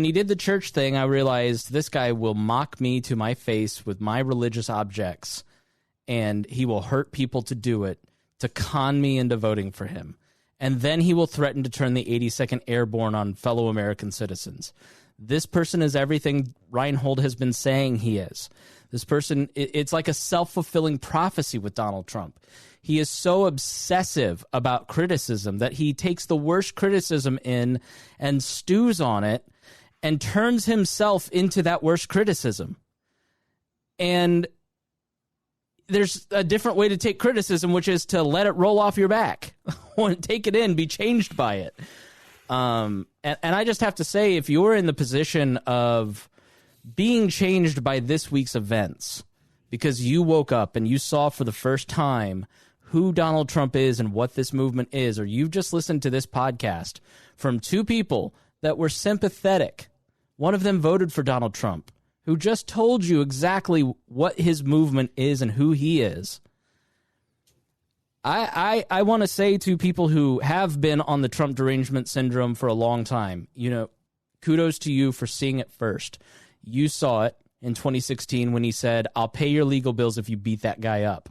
Speaker 1: he did the church thing, I realized this guy will mock me to my face with my religious objects, and he will hurt people to do it, to con me into voting for him. And then he will threaten to turn the 82nd Airborne on fellow American citizens. This person is everything Rhinehold has been saying he is. This person, it's like a self-fulfilling prophecy with Donald Trump. He is so obsessive about criticism that he takes the worst criticism in and stews on it and turns himself into that worst criticism. And there's a different way to take criticism, which is to let it roll off your back. Take it in, be changed by it. And I just have to say, if you're in the position of being changed by this week's events because you woke up and you saw for the first time who Donald Trump is and what this movement is, or you've just listened to this podcast from two people that were sympathetic, one of them voted for Donald Trump, who just told you exactly what his movement is and who he is. I want to say to people who have been on the Trump derangement syndrome for a long time, kudos to you for seeing it first. You saw it in 2016 when he said, I'll pay your legal bills if you beat that guy up.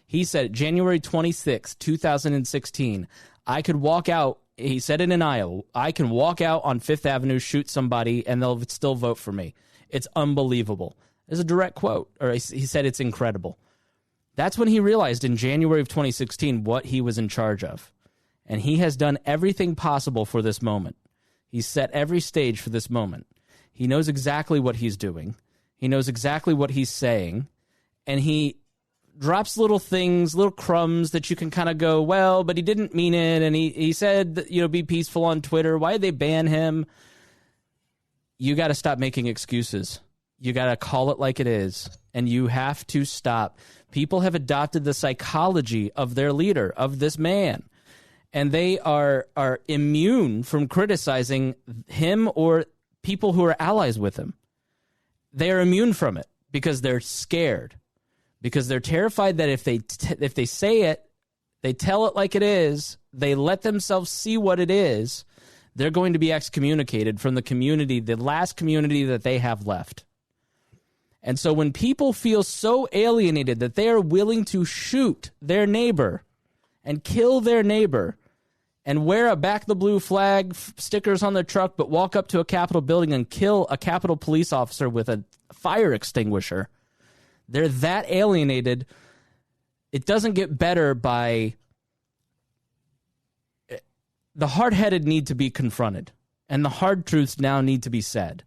Speaker 1: He said, January 26, 2016, I could walk out. He said it in Iowa. I can walk out on Fifth Avenue, shoot somebody, and they'll still vote for me. It's unbelievable. There's a direct quote, or he said it's incredible. That's when he realized in January of 2016 what he was in charge of. And he has done everything possible for this moment. He's set every stage for this moment. He knows exactly what he's doing. He knows exactly what he's saying. And he drops little things, little crumbs that you can kind of go, well, but he didn't mean it. And he said, be peaceful on Twitter. Why did they ban him? You got to stop making excuses. You got to call it like it is. And you have to stop. People have adopted the psychology of their leader, of this man. And they are immune from criticizing him or people who are allies with him. They are immune from it because they're scared. Because they're terrified that if they say it, they tell it like it is, they let themselves see what it is, they're going to be excommunicated from the community, the last community that they have left. And so when people feel so alienated that they are willing to shoot their neighbor and kill their neighbor and wear a Back the Blue flag stickers on their truck but walk up to a Capitol building and kill a Capitol police officer with a fire extinguisher, they're that alienated. It doesn't get better by the hard-headed need to be confronted, and the hard truths now need to be said.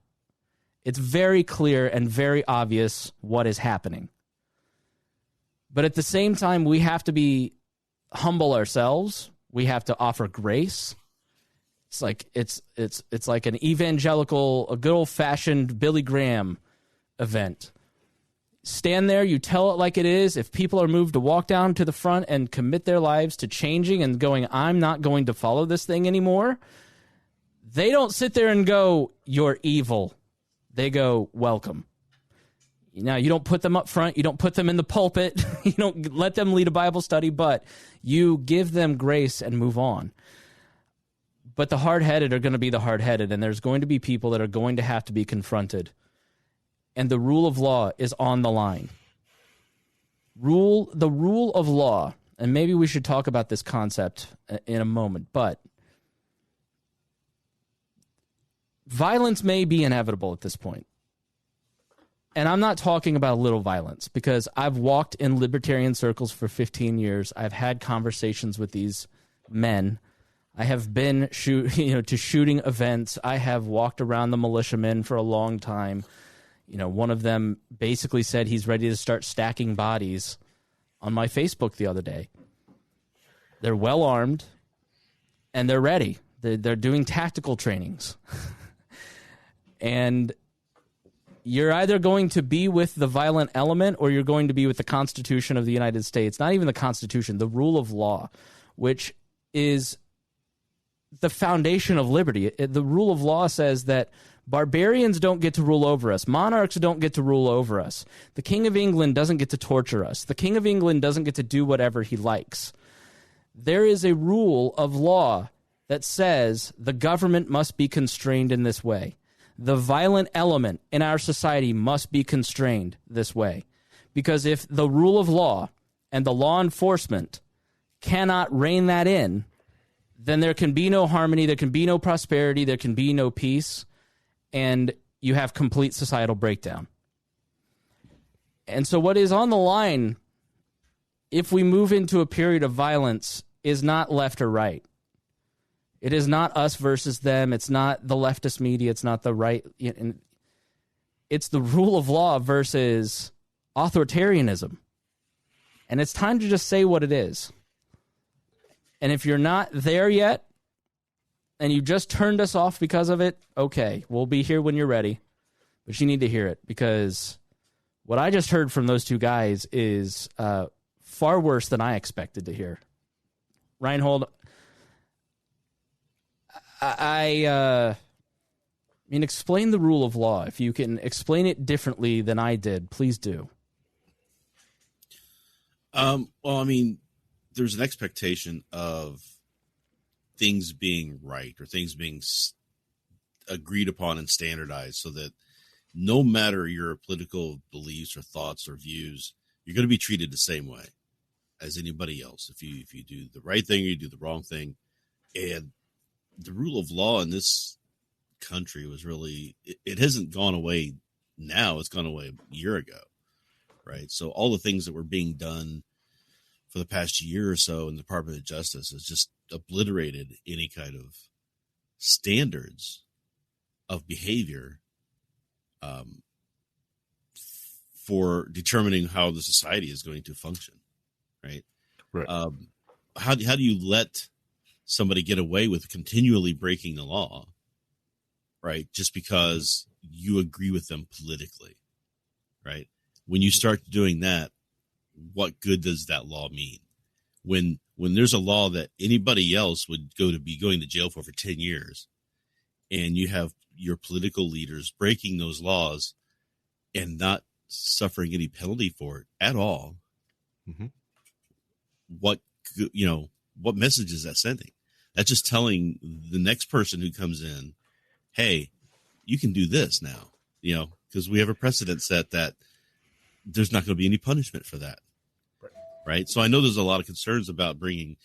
Speaker 1: It's very clear and very obvious what is happening. But at the same time, we have to be humble ourselves. We have to offer grace. It's like an evangelical, a good old-fashioned Billy Graham event. Stand there, you tell it like it is. If people are moved to walk down to the front and commit their lives to changing and going, I'm not going to follow this thing anymore, they don't sit there and go, you're evil. They go, welcome. Now, you don't put them up front. You don't put them in the pulpit. You don't let them lead a Bible study, but you give them grace and move on. But the hard-headed are going to be the hard-headed, and there's going to be people that are going to have to be confronted. And the rule of law is on the line. The rule of law, and maybe we should talk about this concept in a moment, but violence may be inevitable at this point. And I'm not talking about little violence, because I've walked in libertarian circles for 15 years. I've had conversations with these men. I have been to shooting events. I have walked around the militiamen for a long time. One of them basically said he's ready to start stacking bodies on my Facebook the other day. They're well armed, and they're ready. They're doing tactical trainings. And you're either going to be with the violent element or you're going to be with the Constitution of the United States. Not even the Constitution, the rule of law, which is the foundation of liberty. The rule of law says that barbarians don't get to rule over us. Monarchs don't get to rule over us. The King of England doesn't get to torture us. The King of England doesn't get to do whatever he likes. There is a rule of law that says the government must be constrained in this way. The violent element in our society must be constrained this way. Because if the rule of law and the law enforcement cannot rein that in, then there can be no harmony, there can be no prosperity, there can be no peace, and you have complete societal breakdown. And so what is on the line, if we move into a period of violence, is not left or right. It is not us versus them. It's not the leftist media. It's not the right. It's the rule of law versus authoritarianism. And it's time to just say what it is. And if you're not there yet, and you just turned us off because of it, okay, we'll be here when you're ready. But you need to hear it, because what I just heard from those two guys is far worse than I expected to hear. Rhinehold, I mean, explain the rule of law. If you can explain it differently than I did, please do.
Speaker 6: Well, I mean, there's an expectation of things being right or things being agreed upon and standardized, so that no matter your political beliefs or thoughts or views, you're going to be treated the same way as anybody else. If you do the right thing or you do the wrong thing. And the rule of law in this country was really, it hasn't gone away now. It's gone away a year ago, right? So all the things that were being done for the past year or so in the Department of Justice has just obliterated any kind of standards of behavior for determining how the society is going to function, right?
Speaker 5: Right.
Speaker 6: How do you let somebody get away with continually breaking the law, right? Just because you agree with them politically, right? When you start doing that, what good does that law mean? When there's a law that anybody else would be going to jail for 10 years, and you have your political leaders breaking those laws and not suffering any penalty for it at all, what message is that sending? That's just telling the next person who comes in, hey, you can do this now, because we have a precedent set that there's not going to be any punishment for that. Right. So I know there's a lot of concerns about bringing,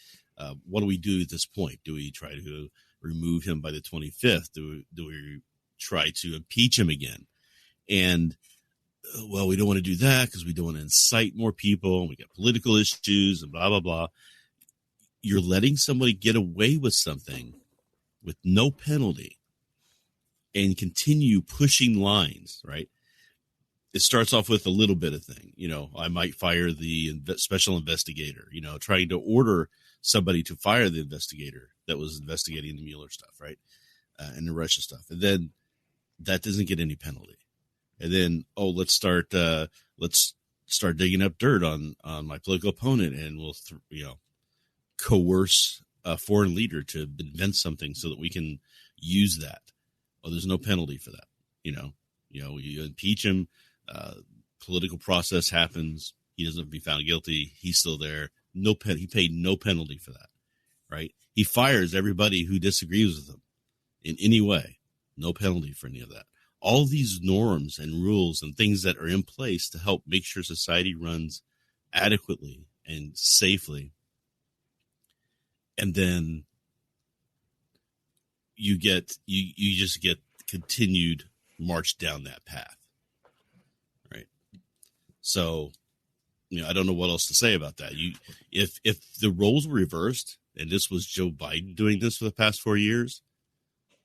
Speaker 6: what do we do at this point? Do we try to remove him by the 25th? Do we try to impeach him again? And, well, we don't want to do that because we don't want to incite more people. And we got political issues and blah, blah, blah. you're letting somebody get away with something with no penalty and continue pushing lines, right? It starts off with a little bit of thing. I might fire the special investigator, trying to order somebody to fire the investigator that was investigating the Mueller stuff, right? And the Russia stuff. And then that doesn't get any penalty. And then, let's start digging up dirt on my political opponent, and we'll, coerce a foreign leader to invent something so that we can use that. There's no penalty for that. You impeach him, political process happens. He doesn't be found guilty. He's still there. He paid no penalty for that, right? He fires everybody who disagrees with him in any way. No penalty for any of that. All these norms and rules and things that are in place to help make sure society runs adequately and safely. And then you just get continued march down that path. Right. So, I don't know what else to say about that. If the roles were reversed and this was Joe Biden doing this for the past 4 years,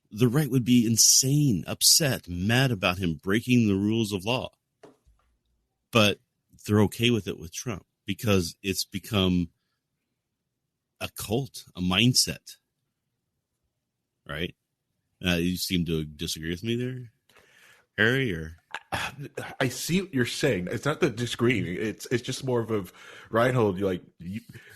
Speaker 6: the right would be insane, upset, mad about him breaking the rules of law. But they're okay with it with Trump because it's become a cult, a mindset. Right? You seem to disagree with me there, Harry, or?
Speaker 5: I see what you're saying. It's not that disagreeing. It's just more of a Rhinehold.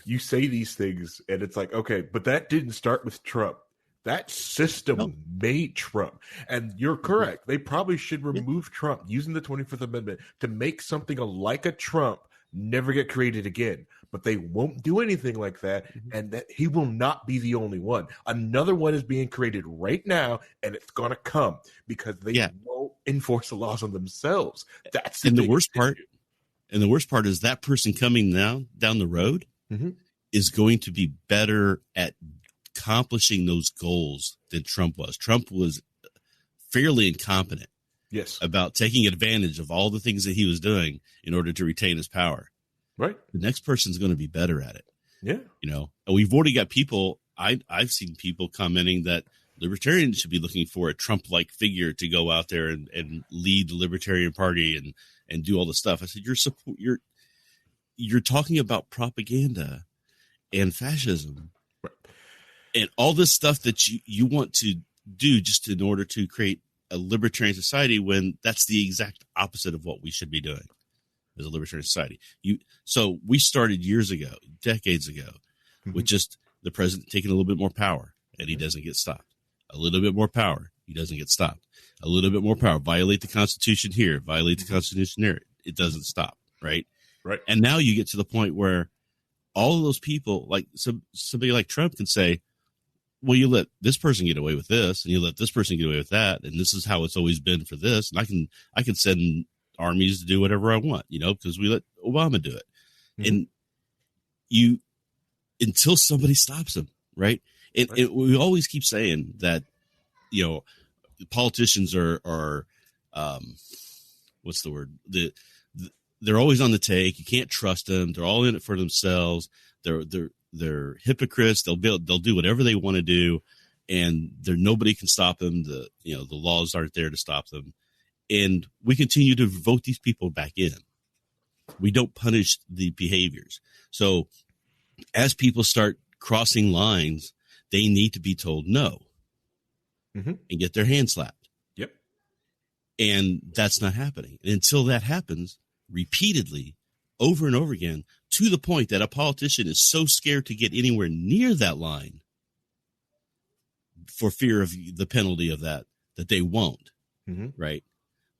Speaker 5: You say these things, and it's like, okay, but that didn't start with Trump. That system made Trump. And you're correct. They probably should remove Trump using the 25th Amendment to make something like a Trump never get created again. But they won't do anything like that, and that he will not be the only one. Another one is being created right now, and it's going to come because they won't enforce the laws on themselves. That's the
Speaker 6: worst part. And the worst part is that person coming now down the road is going to be better at accomplishing those goals than Trump was. Trump was fairly incompetent about taking advantage of all the things that he was doing in order to retain his power.
Speaker 5: Right.
Speaker 6: The next person's going to be better at it.
Speaker 5: Yeah.
Speaker 6: And we've already got people, I've seen people commenting that libertarians should be looking for a Trump-like figure to go out there and lead the Libertarian Party and do all the stuff. I said, you're talking about propaganda and fascism. And all this stuff that you want to do just in order to create a libertarian society, when that's the exact opposite of what we should be doing as a libertarian society. So we started years ago, decades ago, with just the president taking a little bit more power, and he doesn't get stopped. A little bit more power, he doesn't get stopped. A little bit more power, violate the Constitution here, violate the Constitution there. It doesn't stop, right?
Speaker 5: Right.
Speaker 6: And now you get to the point where all of those people, like somebody like Trump, can say, well, you let this person get away with this, and you let this person get away with that, and this is how it's always been for this. And I can send armies to do whatever I want, because we let Obama do it. And until somebody stops him, right? And we always keep saying that, politicians are what's the word? They're always on the take. You can't trust them. They're all in it for themselves. They're hypocrites. They'll do whatever they want to do, and nobody can stop them. The laws aren't there to stop them, and we continue to vote these people back in. We don't punish the behaviors. So, as people start crossing lines, they need to be told no, and get their hand slapped.
Speaker 5: Yep.
Speaker 6: And that's not happening. And until that happens repeatedly, over and over again, to the point that a politician is so scared to get anywhere near that line for fear of the penalty of that they won't, right?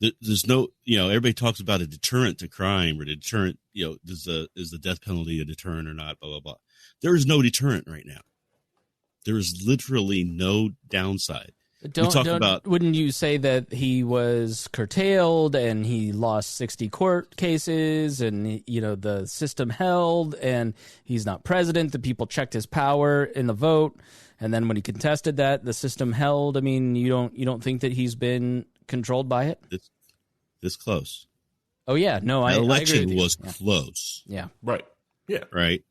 Speaker 6: There's no, everybody talks about a deterrent to crime or deterrent, is the death penalty a deterrent or not, blah, blah, blah. There is no deterrent right now. There is literally no downside.
Speaker 1: Wouldn't you say that he was curtailed and he lost 60 court cases and, the system held and he's not president? The people checked his power in the vote. And then when he contested that, the system held. I mean, you don't think that he's been controlled by it?
Speaker 6: It's this close.
Speaker 1: Oh, yeah. No,
Speaker 6: the election
Speaker 1: I agree with you.
Speaker 6: was close.
Speaker 1: Yeah.
Speaker 5: Right. Yeah.
Speaker 6: Right.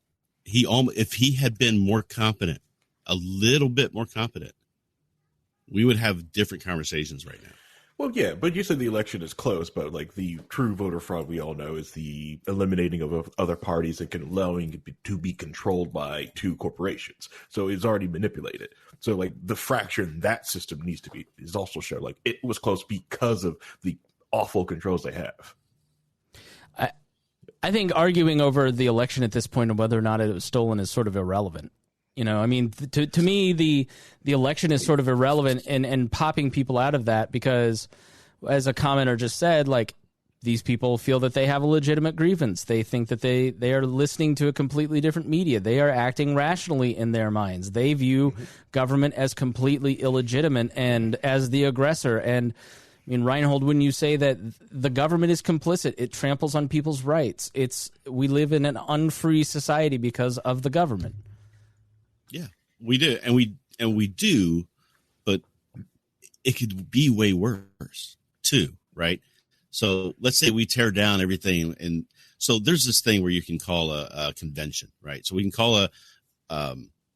Speaker 6: if he had been more competent, a little bit more competent, we would have different conversations right now.
Speaker 5: Well, yeah, but you said the election is close, but like the true voter fraud we all know is the eliminating of other parties and allowing it to be controlled by two corporations. So it's already manipulated. So like the fraction that system needs to be is also shown. Like it was close because of the awful controls they have.
Speaker 1: I think arguing over the election at this point and whether or not it was stolen is sort of irrelevant. You know, I mean, to me, the election is sort of irrelevant and popping people out of that because, as a commenter just said, like, these people feel that they have a legitimate grievance. They think that they are listening to a completely different media. They are acting rationally in their minds. They view government as completely illegitimate and as the aggressor. And, I mean, Rhinehold, when you say that the government is complicit, it tramples on people's rights. We live in an unfree society because of the government.
Speaker 6: Yeah, we do, and we do, but it could be way worse too, right? So let's say we tear down everything, and so there's this thing where you can call a convention, right? So we can call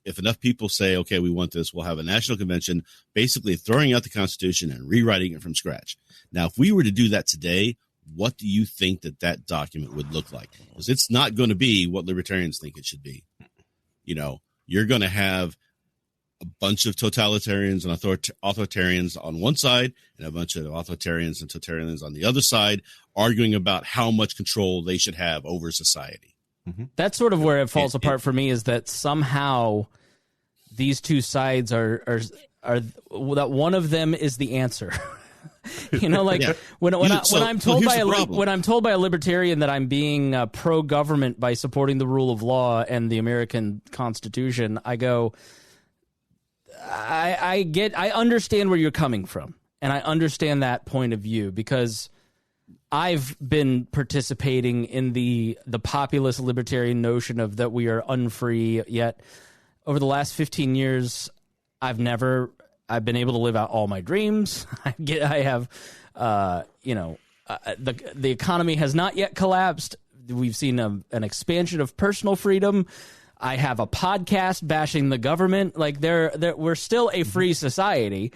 Speaker 6: if enough people say, okay, we want this, we'll have a national convention, basically throwing out the Constitution and rewriting it from scratch. Now, if we were to do that today, what do you think that document would look like? Because it's not going to be what libertarians think it should be, you know. You're going to have a bunch of totalitarians and authoritarians on one side and a bunch of authoritarians and totalitarians on the other side arguing about how much control they should have over society.
Speaker 1: Mm-hmm. That's sort of where it falls apart for me, is that somehow these two sides are that one of them is the answer. You know, like when I'm told by a libertarian that I'm being pro-government by supporting the rule of law and the American Constitution, I go, I understand where you're coming from, and I understand that point of view because I've been participating in the populist libertarian notion of that we are unfree. Yet over the last 15 years, I've been able to live out all my dreams. The economy has not yet collapsed. We've seen an expansion of personal freedom. I have a podcast bashing the government. Like we're still a free society.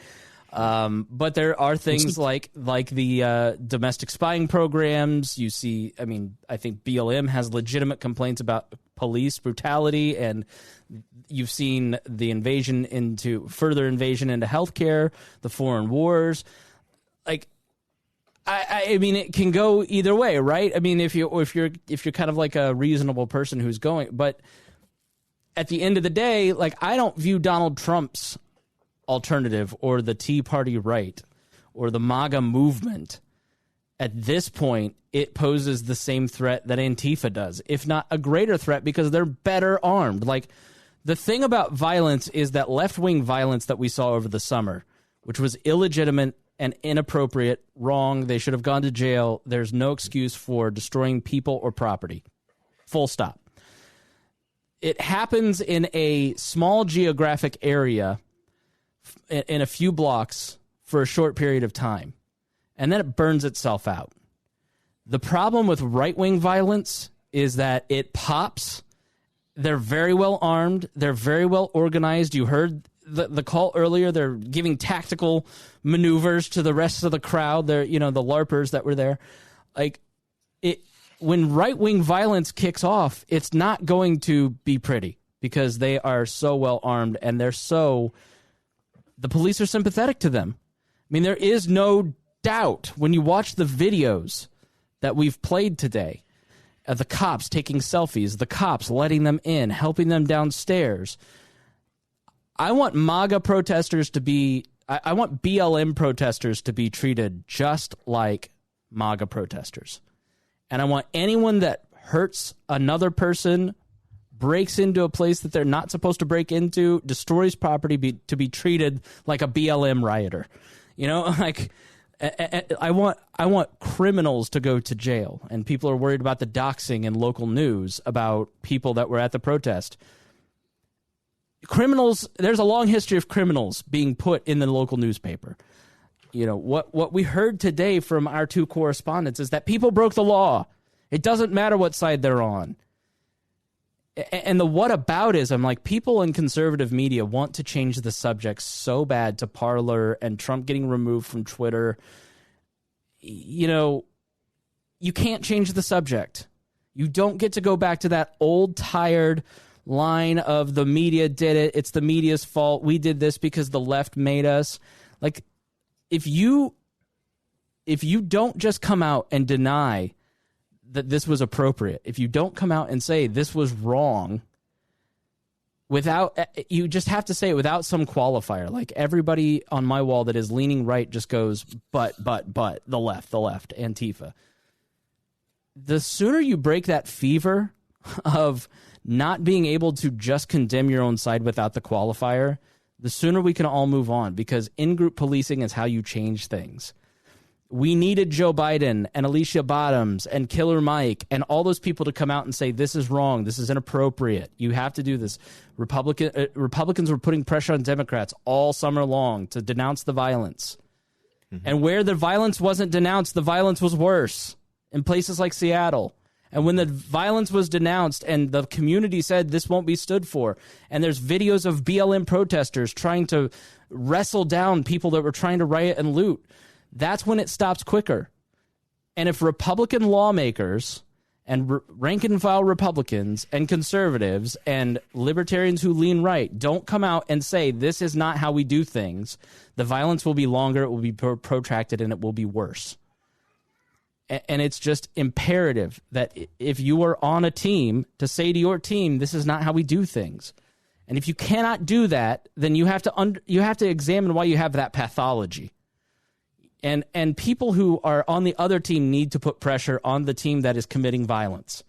Speaker 1: But there are things like the domestic spying programs. You see, I mean, I think BLM has legitimate complaints about police brutality, and you've seen the further invasion into healthcare, the foreign wars. Like, I mean, it can go either way, right? I mean, if you're kind of like a reasonable person who's going, but at the end of the day, like, I don't view Donald Trump's alternative or the Tea Party right or the MAGA movement at this point. It poses the same threat that Antifa does, if not a greater threat, because they're better armed. Like, the thing about violence is that left-wing violence that we saw over the summer, which was illegitimate and inappropriate, wrong, they should have gone to jail. There's no excuse for destroying people or property. Full stop. It happens in a small geographic area in a few blocks for a short period of time, and then it burns itself out. The problem with right-wing violence is that it pops. They're very well armed. They're very well organized. You heard the call earlier. They're giving tactical maneuvers to the rest of the crowd. They're, the LARPers that were there. Like, when right-wing violence kicks off, it's not going to be pretty because they are so well armed and the police are sympathetic to them. I mean, there is no doubt when you watch the videos that we've played today, the cops taking selfies, the cops letting them in, helping them downstairs. I want MAGA protesters to be, I want BLM protesters to be treated just like MAGA protesters. And I want anyone that hurts another person, breaks into a place that they're not supposed to break into, destroys property, to be treated like a BLM rioter. I want criminals to go to jail, and people are worried about the doxing in local news about people that were at the protest. Criminals, there's a long history of criminals being put in the local newspaper. What we heard today from our two correspondents is that people broke the law. It doesn't matter what side they're on. And the whataboutism, like people in conservative media want to change the subject so bad to Parler and Trump getting removed from Twitter. You know, you can't change the subject. You don't get to go back to that old, tired line of the media did it. It's the media's fault. We did this because the left made us. Like, if you don't just come out and deny that this was appropriate, if you don't come out and say this was wrong, you just have to say it without some qualifier. Like everybody on my wall that is leaning right just goes, but, the left, Antifa. The sooner you break that fever of not being able to just condemn your own side without the qualifier, the sooner we can all move on, because in-group policing is how you change things. We needed Joe Biden and Alicia Bottoms and Killer Mike and all those people to come out and say, this is wrong, this is inappropriate, you have to do this. Republicans were putting pressure on Democrats all summer long to denounce the violence. Mm-hmm. And where the violence wasn't denounced, the violence was worse in places like Seattle. And when the violence was denounced and the community said this won't be stood for, and there's videos of BLM protesters trying to wrestle down people that were trying to riot and loot, that's when it stops quicker. And if Republican lawmakers and rank-and-file Republicans and conservatives and libertarians who lean right don't come out and say this is not how we do things, the violence will be longer, it will be protracted, and it will be worse. And it's just imperative that if you are on a team, to say to your team, this is not how we do things. And if you cannot do that, then you have to examine why you have that pathology. And people who are on the other team need to put pressure on the team that is committing violence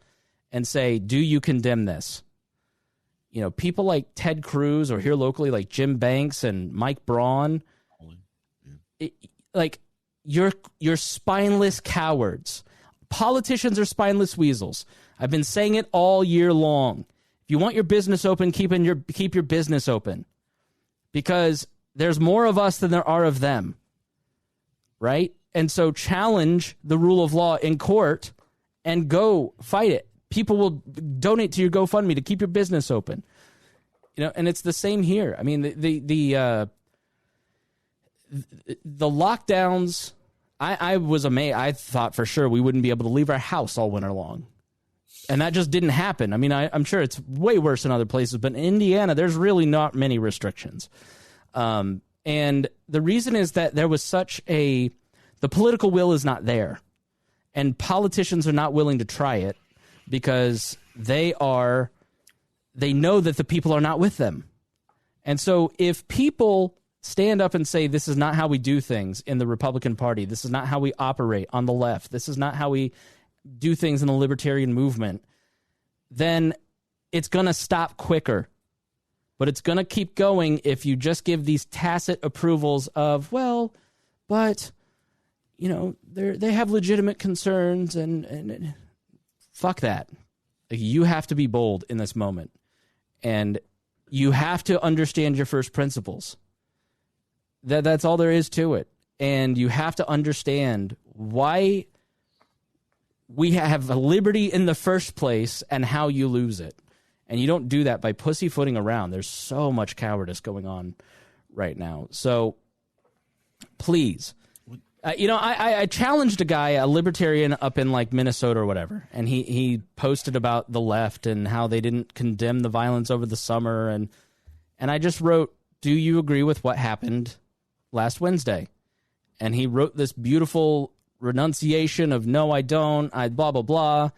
Speaker 1: and say, do you condemn this? You know, people like Ted Cruz, or here locally like Jim Banks and Mike Braun, you're spineless cowards. Politicians are spineless weasels. I've been saying it all year long. If you want your business open, keep your business open, because there's more of us than there are of them. Right? And so challenge the rule of law in court and go fight it. People will donate to your GoFundMe to keep your business open. You know, and it's the same here. I mean, the lockdowns, I was amazed. I thought for sure we wouldn't be able to leave our house all winter long. And that just didn't happen. I mean, I'm sure it's way worse in other places, but in Indiana, there's really not many restrictions. And the reason is that there was the political will is not there. And politicians are not willing to try it because they know that the people are not with them. And so if people stand up and say, this is not how we do things in the Republican Party, this is not how we operate on the left, this is not how we do things in the libertarian movement, then it's going to stop quicker. But it's going to keep going if you just give these tacit approvals of, well, but, you know, they have legitimate concerns and fuck that. Like, you have to be bold in this moment. And you have to understand your first principles. That's all there is to it. And you have to understand why we have a liberty in the first place and how you lose it. And you don't do that by pussyfooting around. There's so much cowardice going on right now. So please, I challenged a guy, a libertarian up in like Minnesota or whatever, and he posted about the left and how they didn't condemn the violence over the summer. And I just wrote, do you agree with what happened last Wednesday? And he wrote this beautiful renunciation of, no, I don't, I blah, blah, blah.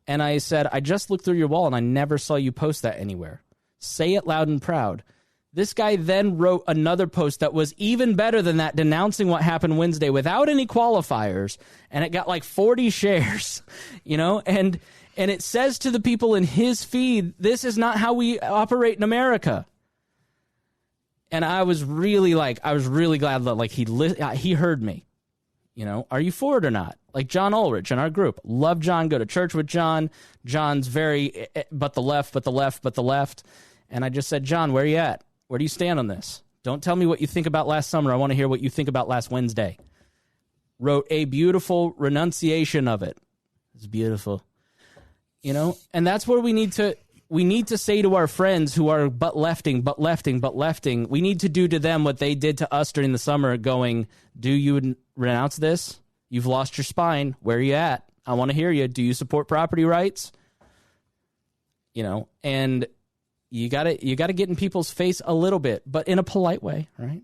Speaker 1: And I said, I just looked through your wall and I never saw you post that anywhere. Say it loud and proud. This guy then wrote another post that was even better than that, denouncing what happened Wednesday without any qualifiers. And it got like 40 shares, you know, and it says to the people in his feed, this is not how we operate in America. And I was really glad that like he heard me. You know, are you for it or not? Like John Ulrich in our group. Love John, go to church with John. John's very, but the left. And I just said, John, where are you at? Where do you stand on this? Don't tell me what you think about last summer. I want to hear what you think about last Wednesday. Wrote a beautiful renunciation of it. It's beautiful. You know, and that's where we need to, we need to say to our friends who are but lefting, we need to do to them what they did to us during the summer, going, do you renounce this? You've lost your spine. Where are you at? I want to hear you. Do you support property rights? And you got to get in people's face a little bit, but in a polite way, right?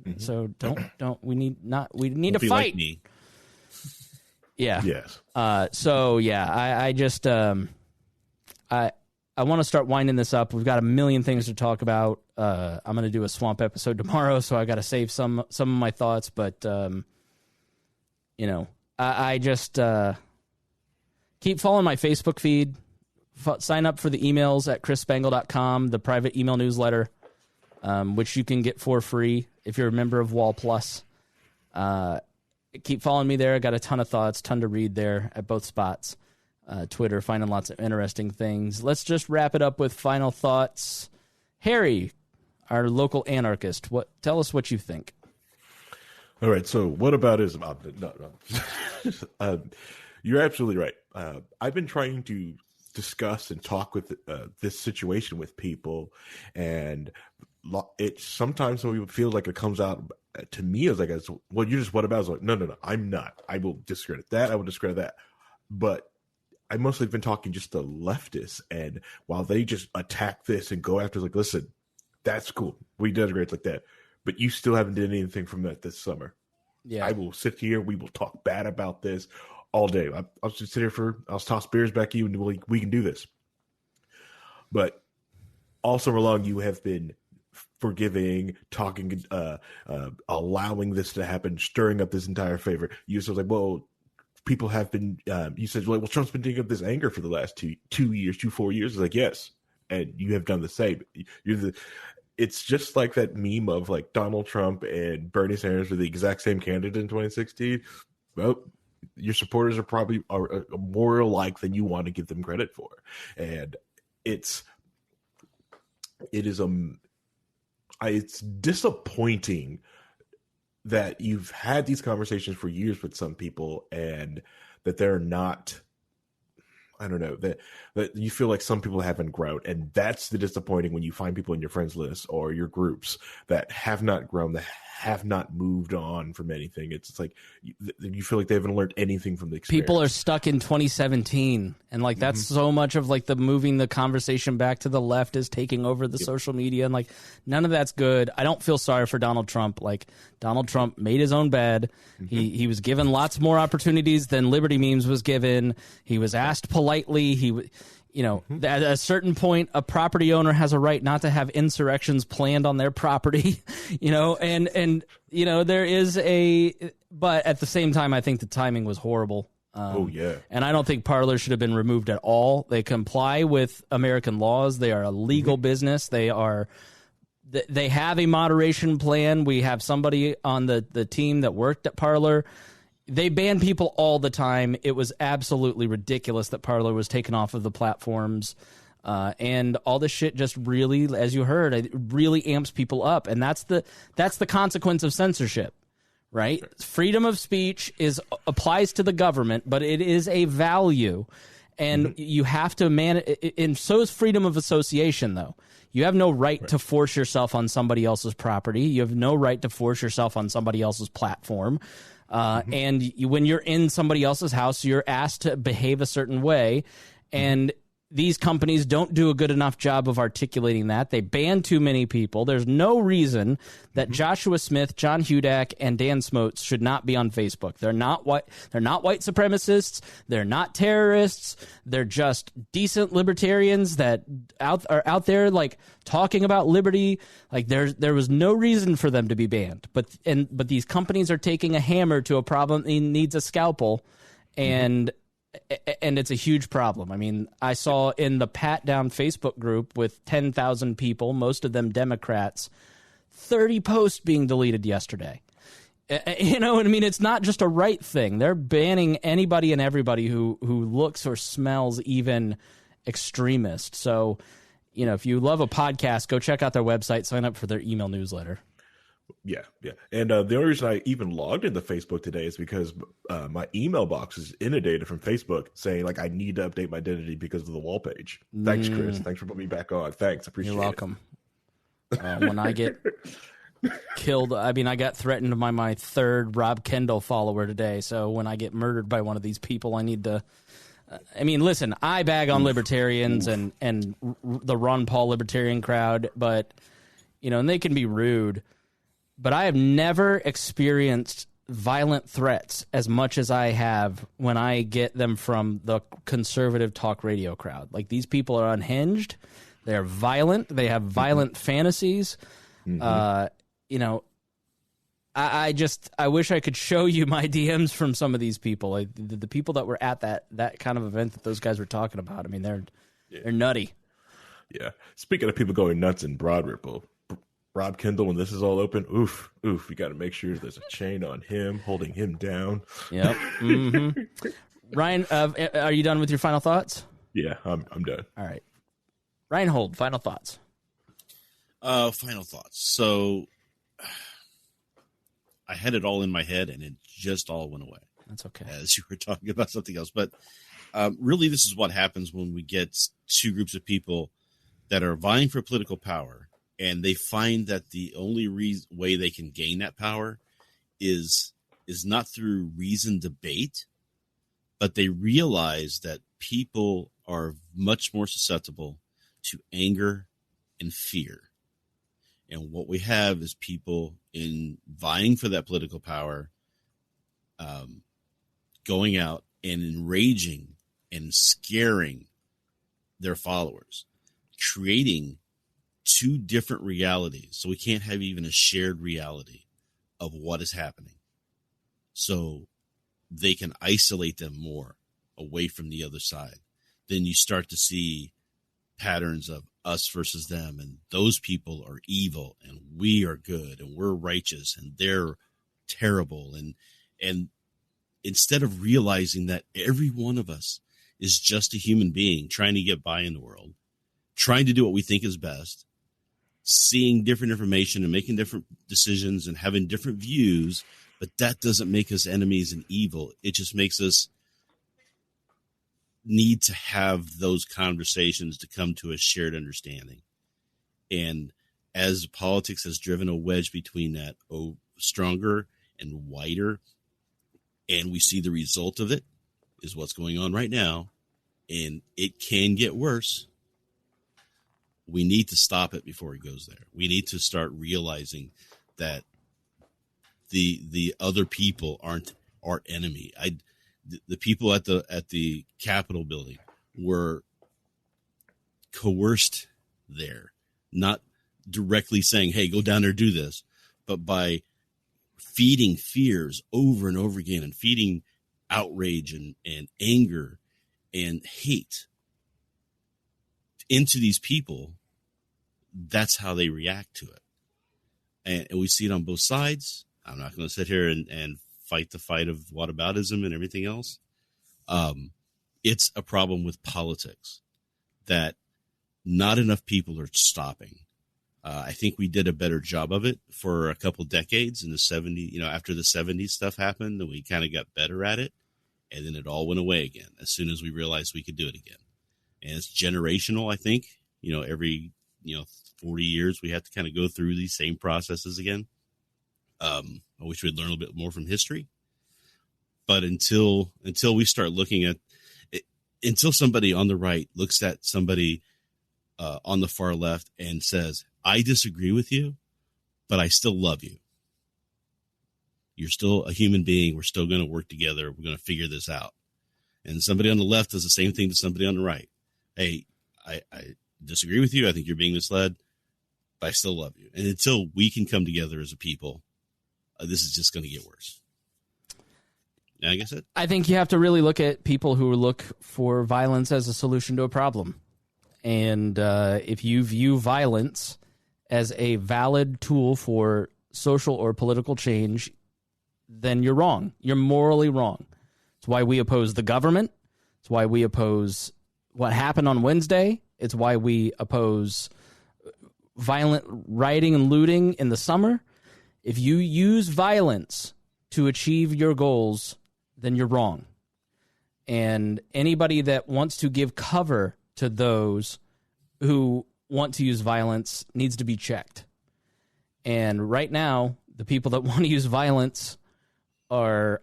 Speaker 1: Mm-hmm. So don't we need to fight.
Speaker 6: Like me.
Speaker 1: Yeah.
Speaker 5: Yes.
Speaker 1: So yeah, I just I want to start winding this up. We've got a million things to talk about. I'm going to do a swamp episode tomorrow, so I got to save some of my thoughts. But I just keep following my Facebook feed. Sign up for the emails at chrisspangle.com, the private email newsletter, which you can get for free if you're a member of Wall Plus. Keep following me there. I got a ton of thoughts, ton to read there at both spots. Twitter, finding lots of interesting things. Let's just wrap it up with final thoughts. Harry, our local anarchist, tell us what you think.
Speaker 5: All right, so whataboutism? No. You're absolutely right. I've been trying to discuss and talk with this situation with people, and it sometimes when we feel like it comes out to me as like, well, you're just whataboutism. I was like, no, I'm not. I will discredit that. I will discredit that. But I mostly have been talking just to leftists, and while they just attack this and go after, like, listen, that's cool. We did great like that, but you still haven't done anything from that this summer. Yeah, I will sit here. We will talk bad about this all day. I'll just sit here I'll toss beers back at you, and we can do this. But all summer long, you have been forgiving, talking, allowing this to happen, stirring up this entire favor. You said, like, well, people have been, you said, well, Trump's been digging up this anger for the last 4 years. It's like, yes. And you have done the same. It's just like that meme of like Donald Trump and Bernie Sanders were the exact same candidate in 2016. Well, your supporters are probably more alike than you want to give them credit for. And it's disappointing that you've had these conversations for years with some people, and that they're not, I don't know, that you feel like some people haven't grown. And that's the disappointing when you find people in your friends list or your groups that have not grown, that have not moved on from anything. It's like you feel like they haven't learned anything from the experience.
Speaker 1: People are stuck in 2017, and like that's so much of like the moving the conversation back to the left is taking over the social media, and like none of that's good. I don't feel sorry for Donald Trump. Like Donald Trump made his own bed. He was given lots more opportunities than Liberty Memes was given. He was asked politely. At a certain point, a property owner has a right not to have insurrections planned on their property, and there is but at the same time, I think the timing was horrible. And I don't think Parler should have been removed at all. They comply with American laws. They are a legal business. They have a moderation plan. We have somebody on the team that worked at Parler. They ban people all the time. It was absolutely ridiculous that Parler was taken off of the platforms. And all this shit just really, as you heard, it really amps people up. And that's the consequence of censorship, right? Freedom of speech applies to the government, but it is a value. And you have to manage, and so is freedom of association, though. You have no right to force yourself on somebody else's property. You have no right to force yourself on somebody else's platform. And when you're in somebody else's house, you're asked to behave a certain way. And these companies don't do a good enough job of articulating that. They ban too many people. There's no reason that Joshua Smith, John Hudak, and Dan Smotes should not be on Facebook. They're not white supremacists. They're not terrorists. They're just decent libertarians that are out there like talking about liberty. Like there was no reason for them to be banned. But these companies are taking a hammer to a problem that needs a scalpel, and it's a huge problem. I mean, I saw in the Pat Down Facebook group with 10,000 people, most of them Democrats, 30 posts being deleted yesterday. You know what I mean? It's not just a right thing. They're banning anybody and everybody who looks or smells even extremist. So, if you love a podcast, go check out their website, sign up for their email newsletter.
Speaker 5: Yeah. And the only reason I even logged into Facebook today is because my email box is inundated from Facebook saying, like, I need to update my identity because of the wall page. Thanks, Chris. Thanks for putting me back on. Thanks. Appreciate it.
Speaker 1: You're welcome. When I get killed, I mean, I got threatened by my third Rob Kendall follower today. So when I get murdered by one of these people, I need to. I mean, listen, I bag on libertarians and the Ron Paul libertarian crowd, but, you know, and they can be rude. But I have never experienced violent threats as much as I have when I get them from the conservative talk radio crowd. Like, these people are unhinged. They're violent. They have violent fantasies. You know, I wish I could show you my DMs from some of these people. Like, the people that were at that kind of event that those guys were talking about. I mean, they're nutty.
Speaker 5: Yeah. Speaking of people going nuts in Broad Ripple, Rob Kendall, when this is all open, oof, we got to make sure there's a chain on him, holding him down.
Speaker 1: Yep. Ryan, are you done with your final thoughts?
Speaker 5: Yeah, I'm done.
Speaker 1: All right. Rhinehold, final thoughts.
Speaker 6: Final thoughts. So I had it all in my head, and it just all went away.
Speaker 1: That's okay.
Speaker 6: As you were talking about something else. But really, this is what happens when we get two groups of people that are vying for political power, and they find that the only way they can gain that power is not through reasoned debate, but they realize that people are much more susceptible to anger and fear. And what we have is people in vying for that political power, going out and enraging and scaring their followers, creating two different realities. So we can't have even a shared reality of what is happening. So they can isolate them more away from the other side. Then you start to see patterns of us versus them, and those people are evil and we are good and we're righteous and they're terrible. And instead of realizing that every one of us is just a human being trying to get by in the world, trying to do what we think is best, seeing different information and making different decisions and having different views, but that doesn't make us enemies and evil. It just makes us need to have those conversations to come to a shared understanding. And as politics has driven a wedge between that stronger and wider, and we see the result of it is what's going on right now, and it can get worse. We need to stop it before it goes there. We need to start realizing that the other people aren't our enemy. The people at the Capitol building were coerced there, not directly saying, hey, go down there, do this, but by feeding fears over and over again and feeding outrage and anger and hate into these people. That's how they react to it. And we see it on both sides. I'm not going to sit here and fight the fight of whataboutism and everything else. It's a problem with politics that not enough people are stopping. I think we did a better job of it for a couple decades in the 70s, after the 70s stuff happened, and we kind of got better at it. And then it all went away again as soon as we realized we could do it again. And it's generational, I think. Every 40 years we have to kind of go through these same processes again. I wish we'd learn a little bit more from history. But until we start looking at it, until somebody on the right looks at somebody on the far left and says, I disagree with you, but I still love you. You're still a human being. We're still going to work together. We're going to figure this out. And somebody on the left does the same thing to somebody on the right. Hey, I disagree with you. I think you're being misled, but I still love you. And until we can come together as a people, this is just going to get worse. And I guess
Speaker 1: I think you have to really look at people who look for violence as a solution to a problem. And if you view violence as a valid tool for social or political change, then you're wrong. You're morally wrong. It's why we oppose the government. It's why we oppose what happened on Wednesday. It's why we oppose violent rioting and looting in the summer. If you use violence to achieve your goals, then you're wrong. And anybody that wants to give cover to those who want to use violence needs to be checked. And right now, the people that want to use violence are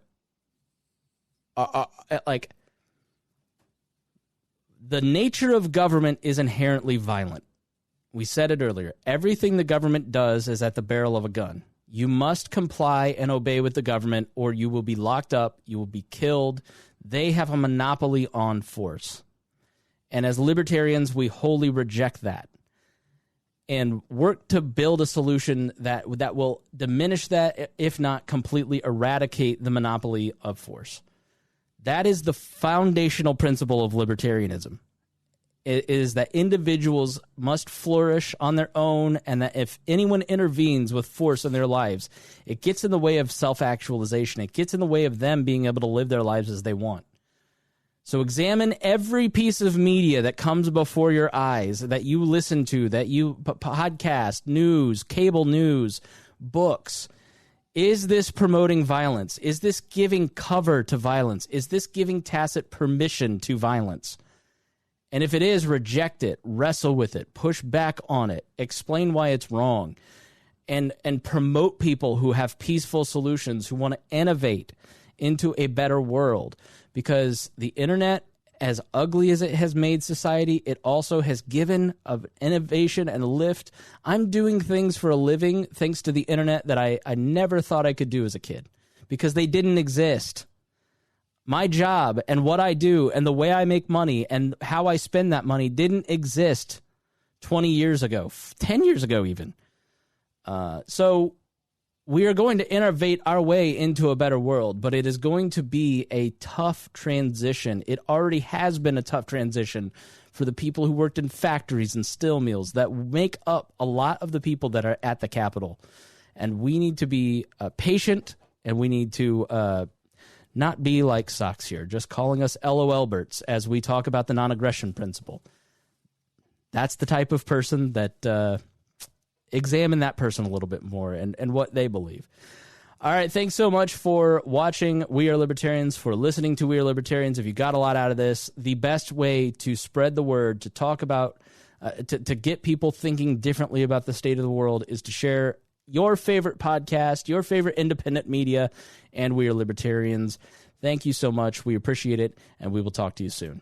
Speaker 1: like, the nature of government is inherently violent. We said it earlier. Everything the government does is at the barrel of a gun. You must comply and obey with the government, or you will be locked up, you will be killed. They have a monopoly on force. And as libertarians, we wholly reject that and work to build a solution that will diminish that, if not completely eradicate the monopoly of force. That is the foundational principle of libertarianism. It is that individuals must flourish on their own, and that if anyone intervenes with force in their lives, it gets in the way of self-actualization. It gets in the way of them being able to live their lives as they want. So examine every piece of media that comes before your eyes, that you listen to, that you podcast, news, cable news, books. Is this promoting violence? Is this giving cover to violence? Is this giving tacit permission to violence? And if it is, reject it, wrestle with it, push back on it, explain why it's wrong, and promote people who have peaceful solutions, who want to innovate into a better world. Because the internet, as ugly as it has made society, it also has given of innovation and lift. I'm doing things for a living thanks to the internet that I never thought I could do as a kid, because they didn't exist. My job and what I do and the way I make money and how I spend that money didn't exist 20 years ago, 10 years ago even. So we are going to innovate our way into a better world, but it is going to be a tough transition. It already has been a tough transition for the people who worked in factories and steel mills that make up a lot of the people that are at the Capitol. And we need to be patient, and we need to not be like Socks here, just calling us LOL-berts as we talk about the non-aggression principle. That's the type of person that examine that person a little bit more and what they believe. All right, thanks so much for watching We Are Libertarians, for listening to We Are Libertarians. If you got a lot out of this, the best way to spread the word, to talk about, to get people thinking differently about the state of the world, is to share your favorite podcast, your favorite independent media, and We Are Libertarians. Thank you so much. We appreciate it, and we will talk to you soon.